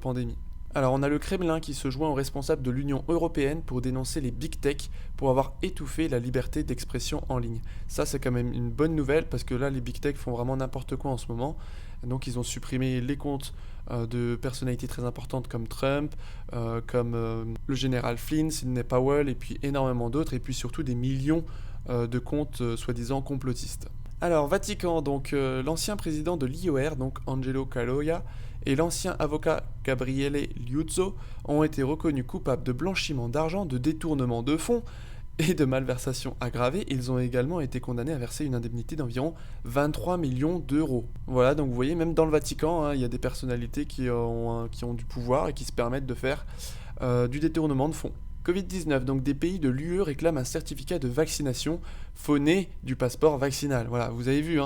pandémie. Alors on a le Kremlin qui se joint aux responsables de l'Union européenne pour dénoncer les big tech pour avoir étouffé la liberté d'expression en ligne. Ça c'est quand même une bonne nouvelle parce que là les big tech font vraiment n'importe quoi en ce moment. Donc ils ont supprimé les comptes de personnalités très importantes comme Trump, comme le général Flynn, Sidney Powell et puis énormément d'autres et puis surtout des millions de comptes soi-disant complotistes. Alors Vatican, donc l'ancien président de l'IOR, donc Angelo Caloia, et l'ancien avocat Gabriele Liuzzo ont été reconnus coupables de blanchiment d'argent, de détournement de fonds et de malversation aggravée. Ils ont également été condamnés à verser une indemnité d'environ 23 millions d'euros. Voilà, donc vous voyez, même dans le Vatican, il y a des personnalités qui ont du pouvoir et qui se permettent de faire du détournement de fonds. Covid-19, donc des pays de l'UE réclament un certificat de vaccination fauné du passeport vaccinal. Voilà, vous avez vu,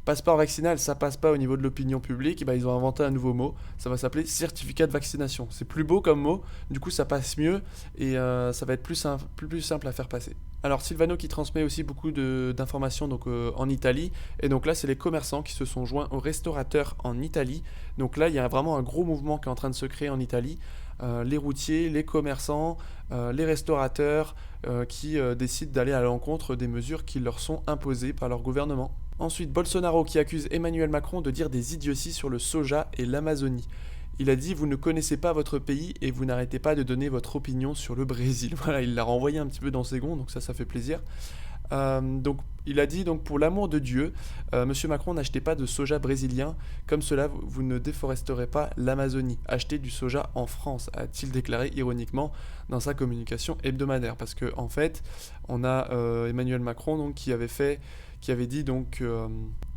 passeport vaccinal, ça passe pas au niveau de l'opinion publique, ils ont inventé un nouveau mot, ça va s'appeler certificat de vaccination. C'est plus beau comme mot, du coup ça passe mieux et ça va être plus simple à faire passer. Alors Silvano qui transmet aussi beaucoup d'informations donc, en Italie, et donc là c'est les commerçants qui se sont joints aux restaurateurs en Italie. Donc là il y a vraiment un gros mouvement qui est en train de se créer en Italie. Les routiers, les commerçants, les restaurateurs qui décident d'aller à l'encontre des mesures qui leur sont imposées par leur gouvernement. Ensuite, Bolsonaro qui accuse Emmanuel Macron de dire des idioties sur le soja et l'Amazonie. Il a dit « Vous ne connaissez pas votre pays et vous n'arrêtez pas de donner votre opinion sur le Brésil ». Voilà, il l'a renvoyé un petit peu dans ses gonds, donc ça fait plaisir. Donc il a dit donc pour l'amour de Dieu, Monsieur Macron, n'achetez pas de soja brésilien, comme cela vous ne déforesterez pas l'Amazonie. Achetez du soja en France, a-t-il déclaré ironiquement dans sa communication hebdomadaire. Parce que en fait, on a Emmanuel Macron donc qui avait dit donc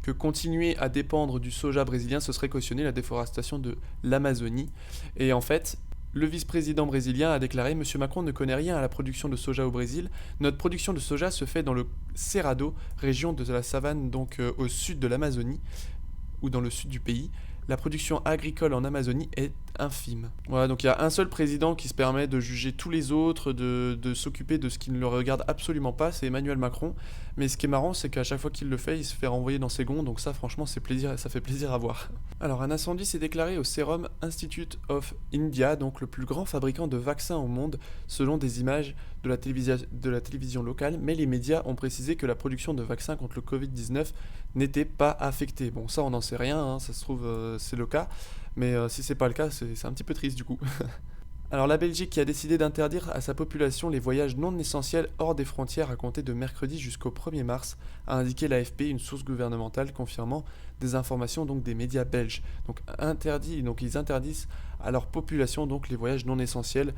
que continuer à dépendre du soja brésilien, ce serait cautionner la déforestation de l'Amazonie. Et en fait, le vice-président brésilien a déclaré « Monsieur Macron ne connaît rien à la production de soja au Brésil. Notre production de soja se fait dans le Cerrado, région de la savane donc au sud de l'Amazonie, ou dans le sud du pays. La production agricole en Amazonie est infime. » Voilà, donc il y a un seul président qui se permet de juger tous les autres, de s'occuper de ce qui ne le regarde absolument pas, c'est Emmanuel Macron. Mais ce qui est marrant, c'est qu'à chaque fois qu'il le fait, il se fait renvoyer dans ses gonds, donc ça franchement ça fait plaisir à voir. Alors un incendie s'est déclaré au Serum Institute of India, donc le plus grand fabricant de vaccins au monde, selon des images de la télévision locale, mais les médias ont précisé que la production de vaccins contre le Covid-19 n'était pas affectée. Bon ça on n'en sait rien, hein, ça se trouve c'est le cas, mais si c'est pas le cas, c'est un petit peu triste du coup. Alors la Belgique qui a décidé d'interdire à sa population les voyages non essentiels hors des frontières à compter de mercredi jusqu'au 1er mars, a indiqué l'AFP, une source gouvernementale confirmant des informations donc des médias belges. Donc ils interdisent à leur population donc les voyages non essentiels.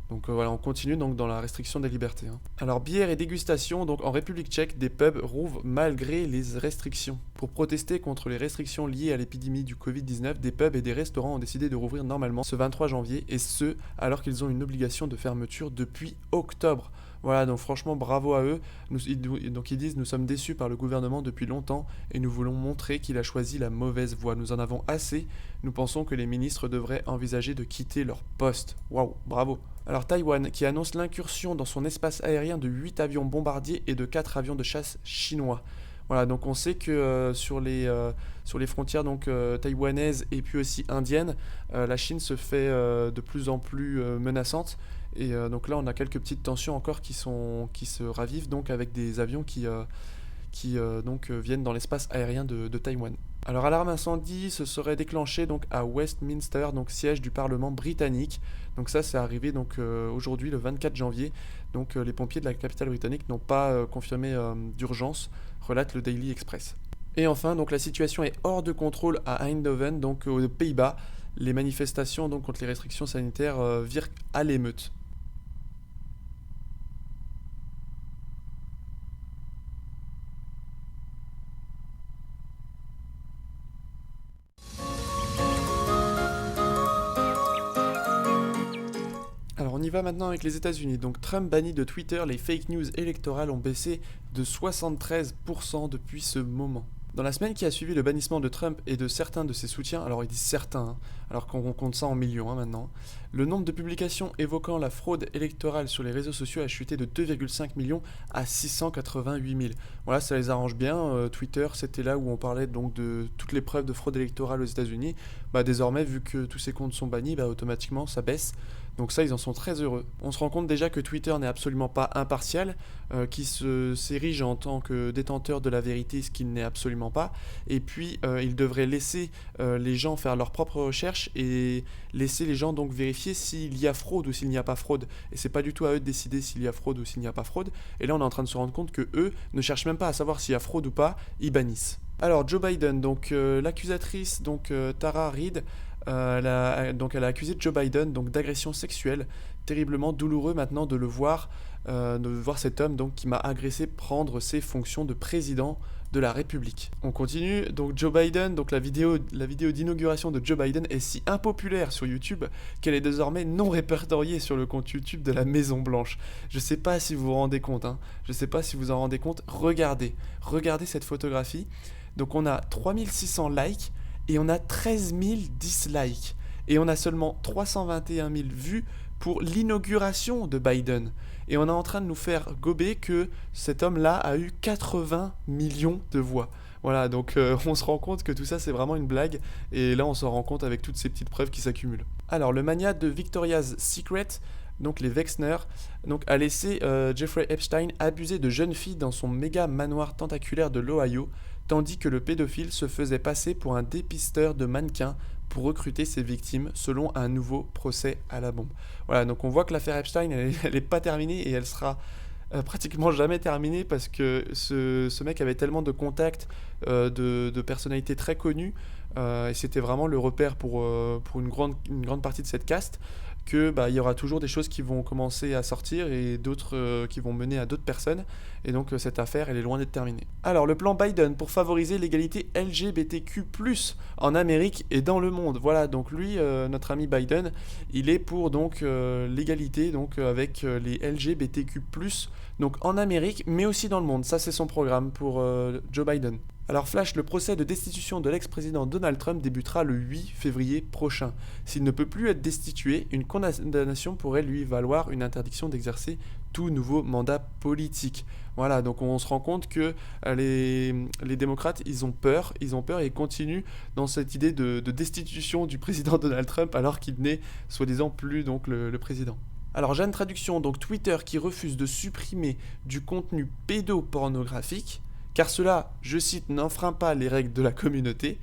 Donc voilà, on continue donc dans la restriction des libertés. Alors bière et dégustation, donc en République tchèque, des pubs rouvrent malgré les restrictions. Pour protester contre les restrictions liées à l'épidémie du Covid-19, des pubs et des restaurants ont décidé de rouvrir normalement ce 23 janvier, et ce, alors qu'ils ont une obligation de fermeture depuis octobre. Voilà, donc franchement bravo à eux. Donc ils disent « Nous sommes déçus par le gouvernement depuis longtemps et nous voulons montrer qu'il a choisi la mauvaise voie. Nous en avons assez. Nous pensons que les ministres devraient envisager de quitter leur poste. » Waouh, bravo. Alors Taïwan qui annonce l'incursion dans son espace aérien de 8 avions bombardiers et de 4 avions de chasse chinois. Voilà, donc on sait que sur les frontières donc, taïwanaises et puis aussi indiennes, la Chine se fait de plus en plus menaçante. Et donc là, on a quelques petites tensions encore qui se ravivent donc avec des avions qui viennent dans l'espace aérien de Taïwan. Alors alarme incendie se serait déclenchée donc à Westminster, donc siège du Parlement britannique. Donc ça, c'est arrivé donc aujourd'hui le 24 janvier. Donc les pompiers de la capitale britannique n'ont pas confirmé d'urgence, relate le Daily Express. Et enfin, donc la situation est hors de contrôle à Eindhoven, donc aux Pays-Bas. Les manifestations donc contre les restrictions sanitaires virent à l'émeute. On y va maintenant avec les États-Unis. Donc Trump bannit de Twitter, les fake news électorales ont baissé de 73% depuis ce moment. Dans la semaine qui a suivi le bannissement de Trump et de certains de ses soutiens, alors il dit certains, alors qu'on compte ça en millions maintenant, le nombre de publications évoquant la fraude électorale sur les réseaux sociaux a chuté de 2,5 millions à 688 000. Voilà, ça les arrange bien. Twitter, c'était là où on parlait donc de toutes les preuves de fraude électorale aux États-Unis. Désormais, vu que tous ces comptes sont bannis, automatiquement ça baisse. Donc ça, ils en sont très heureux. On se rend compte déjà que Twitter n'est absolument pas impartial, qui s'érige en tant que détenteur de la vérité, ce qu'il n'est absolument pas. Et puis, il devrait laisser les gens faire leurs propres recherches et laisser les gens donc vérifier s'il y a fraude ou s'il n'y a pas fraude. Et c'est pas du tout à eux de décider s'il y a fraude ou s'il n'y a pas fraude. Et là, on est en train de se rendre compte que eux ne cherchent même pas à savoir s'il y a fraude ou pas, ils bannissent. Alors, Joe Biden, donc l'accusatrice Tara Reade, elle a accusé Joe Biden donc d'agression sexuelle, terriblement douloureux maintenant de voir cet homme donc qui m'a agressé prendre ses fonctions de président de la République. On continue, donc Joe Biden, donc la vidéo d'inauguration de Joe Biden est si impopulaire sur YouTube qu'elle est désormais non répertoriée sur le compte YouTube de la Maison Blanche. Je sais pas si vous vous rendez compte, je sais pas si vous en rendez compte, regardez cette photographie. Donc on a 3600 likes et on a 13 000 dislikes. Et on a seulement 321 000 vues pour l'inauguration de Biden. Et on est en train de nous faire gober que cet homme-là a eu 80 millions de voix. Voilà, donc on se rend compte que tout ça c'est vraiment une blague. Et là on s'en rend compte avec toutes ces petites preuves qui s'accumulent. Alors le magnat de Victoria's Secret, donc les Wexner, a laissé Jeffrey Epstein abuser de jeunes filles dans son méga manoir tentaculaire de l'Ohio, tandis que le pédophile se faisait passer pour un dépisteur de mannequins pour recruter ses victimes, selon un nouveau procès à la bombe. Voilà, donc on voit que l'affaire Epstein, elle est pas terminée et elle sera pratiquement jamais terminé parce que ce mec avait tellement de contacts, de personnalités très connues, et c'était vraiment le repère pour une grande partie de cette caste, que il y aura toujours des choses qui vont commencer à sortir et d'autres qui vont mener à d'autres personnes, et donc cette affaire elle est loin d'être terminée. Alors le plan Biden pour favoriser l'égalité LGBTQ+ en Amérique et dans le monde. Voilà, donc lui, notre ami Biden, il est pour donc l'égalité donc avec les LGBTQ+, donc en Amérique mais aussi dans le monde. Ça c'est son programme pour Joe Biden. Alors flash, le procès de destitution de l'ex-président Donald Trump débutera le 8 février prochain. S'il ne peut plus être destitué, une condamnation pourrait lui valoir une interdiction d'exercer tout nouveau mandat politique. Voilà, donc on se rend compte que les démocrates, ils ont peur et ils continuent dans cette idée de destitution du président Donald Trump alors qu'il n'est soi-disant plus donc le président. Alors Jeanne Traduction, donc Twitter qui refuse de supprimer du contenu pédopornographique, car cela, je cite, n'enfreint pas les règles de la communauté.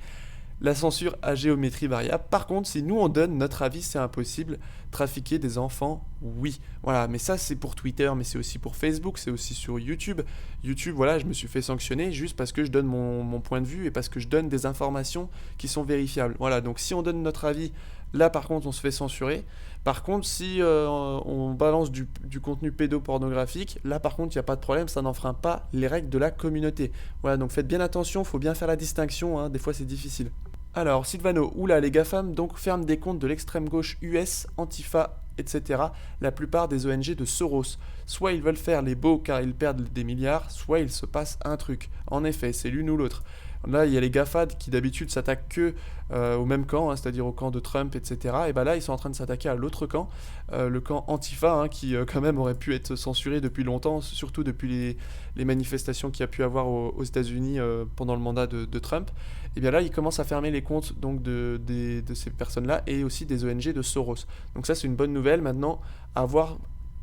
La censure à géométrie variable. Par contre, si nous on donne notre avis, c'est impossible. Trafiquer des enfants, oui. Voilà, mais ça c'est pour Twitter, mais c'est aussi pour Facebook, c'est aussi sur YouTube. YouTube, voilà, je me suis fait sanctionner juste parce que je donne mon point de vue et parce que je donne des informations qui sont vérifiables. Voilà, donc si on donne notre avis, là par contre on se fait censurer. Par contre, si on balance du contenu pédopornographique, là par contre il n'y a pas de problème, ça n'enfreint pas les règles de la communauté. Voilà, donc faites bien attention, il faut bien faire la distinction, hein, des fois c'est difficile. Alors, Sylvano, oula, les GAFAM donc ferment des comptes de l'extrême gauche US, Antifa, etc. La plupart des ONG de Soros. Soit ils veulent faire les beaux car ils perdent des milliards, soit il se passe un truc. En effet, c'est l'une ou l'autre. Là, il y a les GAFAD qui d'habitude s'attaquent que au même camp, hein, c'est-à-dire au camp de Trump, etc. Et là, ils sont en train de s'attaquer à l'autre camp, le camp Antifa, hein, qui quand même aurait pu être censuré depuis longtemps, surtout depuis les manifestations qu'il y a pu avoir aux États-Unis pendant le mandat de Trump. Et bien là, ils commencent à fermer les comptes donc, de ces personnes-là et aussi des ONG de Soros. Donc ça, c'est une bonne nouvelle. Maintenant, à voir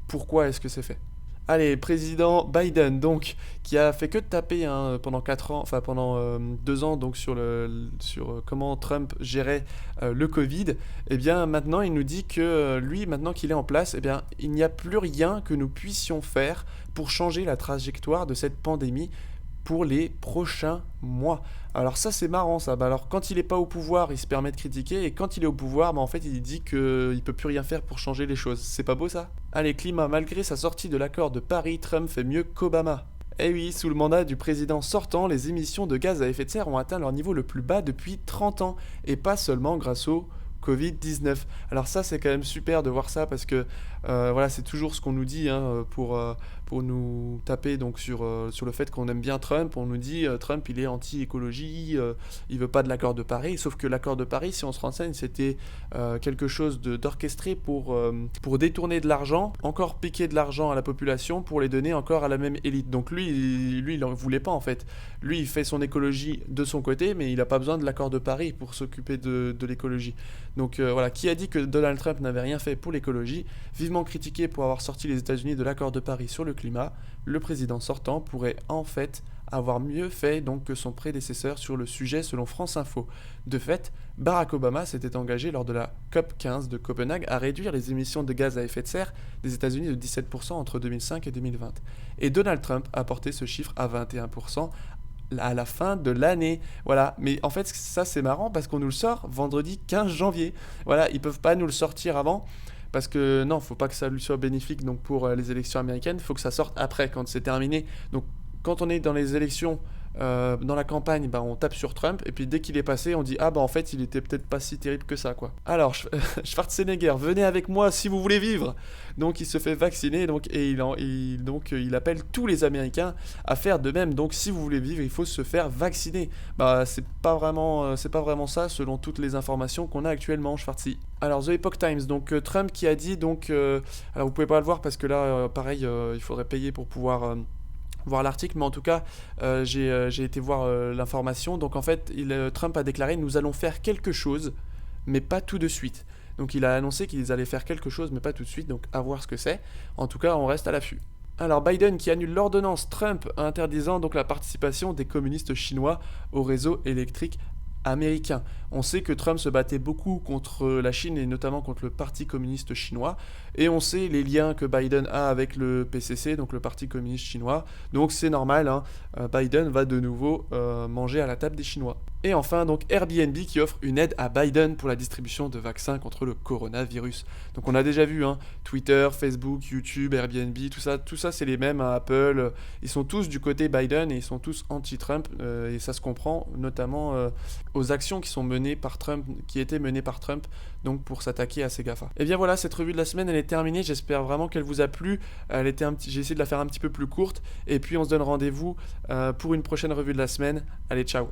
pourquoi est-ce que c'est fait. Allez, président Biden, donc, qui a fait que de taper pendant 4 ans, enfin pendant 2 ans, donc sur comment Trump gérait le Covid, et bien maintenant il nous dit que lui, maintenant qu'il est en place, et bien il n'y a plus rien que nous puissions faire pour changer la trajectoire de cette pandémie pour les prochains mois. Alors ça c'est marrant ça, alors quand il n'est pas au pouvoir il se permet de critiquer, et quand il est au pouvoir en fait il dit qu'il ne peut plus rien faire pour changer les choses. C'est pas beau ça? Allez, climat, malgré sa sortie de l'accord de Paris, Trump fait mieux qu'Obama. Eh oui, sous le mandat du président sortant, les émissions de gaz à effet de serre ont atteint leur niveau le plus bas depuis 30 ans, et pas seulement grâce au Covid-19. Alors ça c'est quand même super de voir ça parce que voilà, c'est toujours ce qu'on nous dit hein, pour nous taper donc sur le fait qu'on aime bien Trump. On nous dit Trump il est anti-écologie, il veut pas de l'accord de Paris, sauf que l'accord de Paris, si on se renseigne, c'était quelque chose d'orchestré pour détourner de l'argent, encore piquer de l'argent à la population pour les donner encore à la même élite. Donc lui il en voulait pas en fait. Lui il fait son écologie de son côté, mais il a pas besoin de l'accord de Paris pour s'occuper de l'écologie. Donc voilà, qui a dit que Donald Trump n'avait rien fait pour l'écologie? Vivement critiqué pour avoir sorti les États-Unis de l'accord de Paris sur le climat, le président sortant pourrait en fait avoir mieux fait donc que son prédécesseur sur le sujet selon France Info. De fait, Barack Obama s'était engagé lors de la COP15 de Copenhague à réduire les émissions de gaz à effet de serre des États-Unis de 17% entre 2005 et 2020. Et Donald Trump a porté ce chiffre à 21% à la fin de l'année. Voilà, mais en fait ça c'est marrant parce qu'on nous le sort vendredi 15 janvier. Voilà, ils peuvent pas nous le sortir avant parce que non, faut pas que ça lui soit bénéfique donc pour les élections américaines, faut que ça sorte après quand c'est terminé. Donc quand on est dans les élections dans la campagne, on tape sur Trump et puis dès qu'il est passé, on dit ah en fait, il était peut-être pas si terrible que ça quoi. Alors Schwarzenegger, venez avec moi si vous voulez vivre. Donc il se fait vacciner et il appelle tous les Américains à faire de même. Donc si vous voulez vivre, il faut se faire vacciner. C'est pas vraiment ça selon toutes les informations qu'on a actuellement, Schwarzi. Alors The Epoch Times, donc Trump qui a dit donc alors vous pouvez pas le voir parce que là pareil il faudrait payer pour pouvoir voir l'article, mais en tout cas j'ai été voir l'information. Donc en fait Trump a déclaré nous allons faire quelque chose mais pas tout de suite. Donc il a annoncé qu'ils allaient faire quelque chose mais pas tout de suite, donc à voir ce que c'est. En tout cas on reste à l'affût. Alors Biden qui annule l'ordonnance Trump interdisant donc la participation des communistes chinois au réseau électrique américain. On sait que Trump se battait beaucoup contre la Chine et notamment contre le Parti communiste chinois. Et on sait les liens que Biden a avec le PCC, donc le Parti communiste chinois. Donc c'est normal, hein, Biden va de nouveau manger à la table des Chinois. Et enfin, donc Airbnb qui offre une aide à Biden pour la distribution de vaccins contre le coronavirus. Donc on a déjà vu, hein, Twitter, Facebook, YouTube, Airbnb, tout ça c'est les mêmes à Apple. Ils sont tous du côté Biden et ils sont tous anti-Trump. Et ça se comprend notamment aux actions qui sont menées par Trump, qui étaient menées par Trump, donc pour s'attaquer à ces GAFA. Et bien voilà, cette revue de la semaine elle est terminée. J'espère vraiment qu'elle vous a plu. J'ai essayé de la faire un petit peu plus courte. Et puis on se donne rendez-vous pour une prochaine revue de la semaine. Allez, ciao.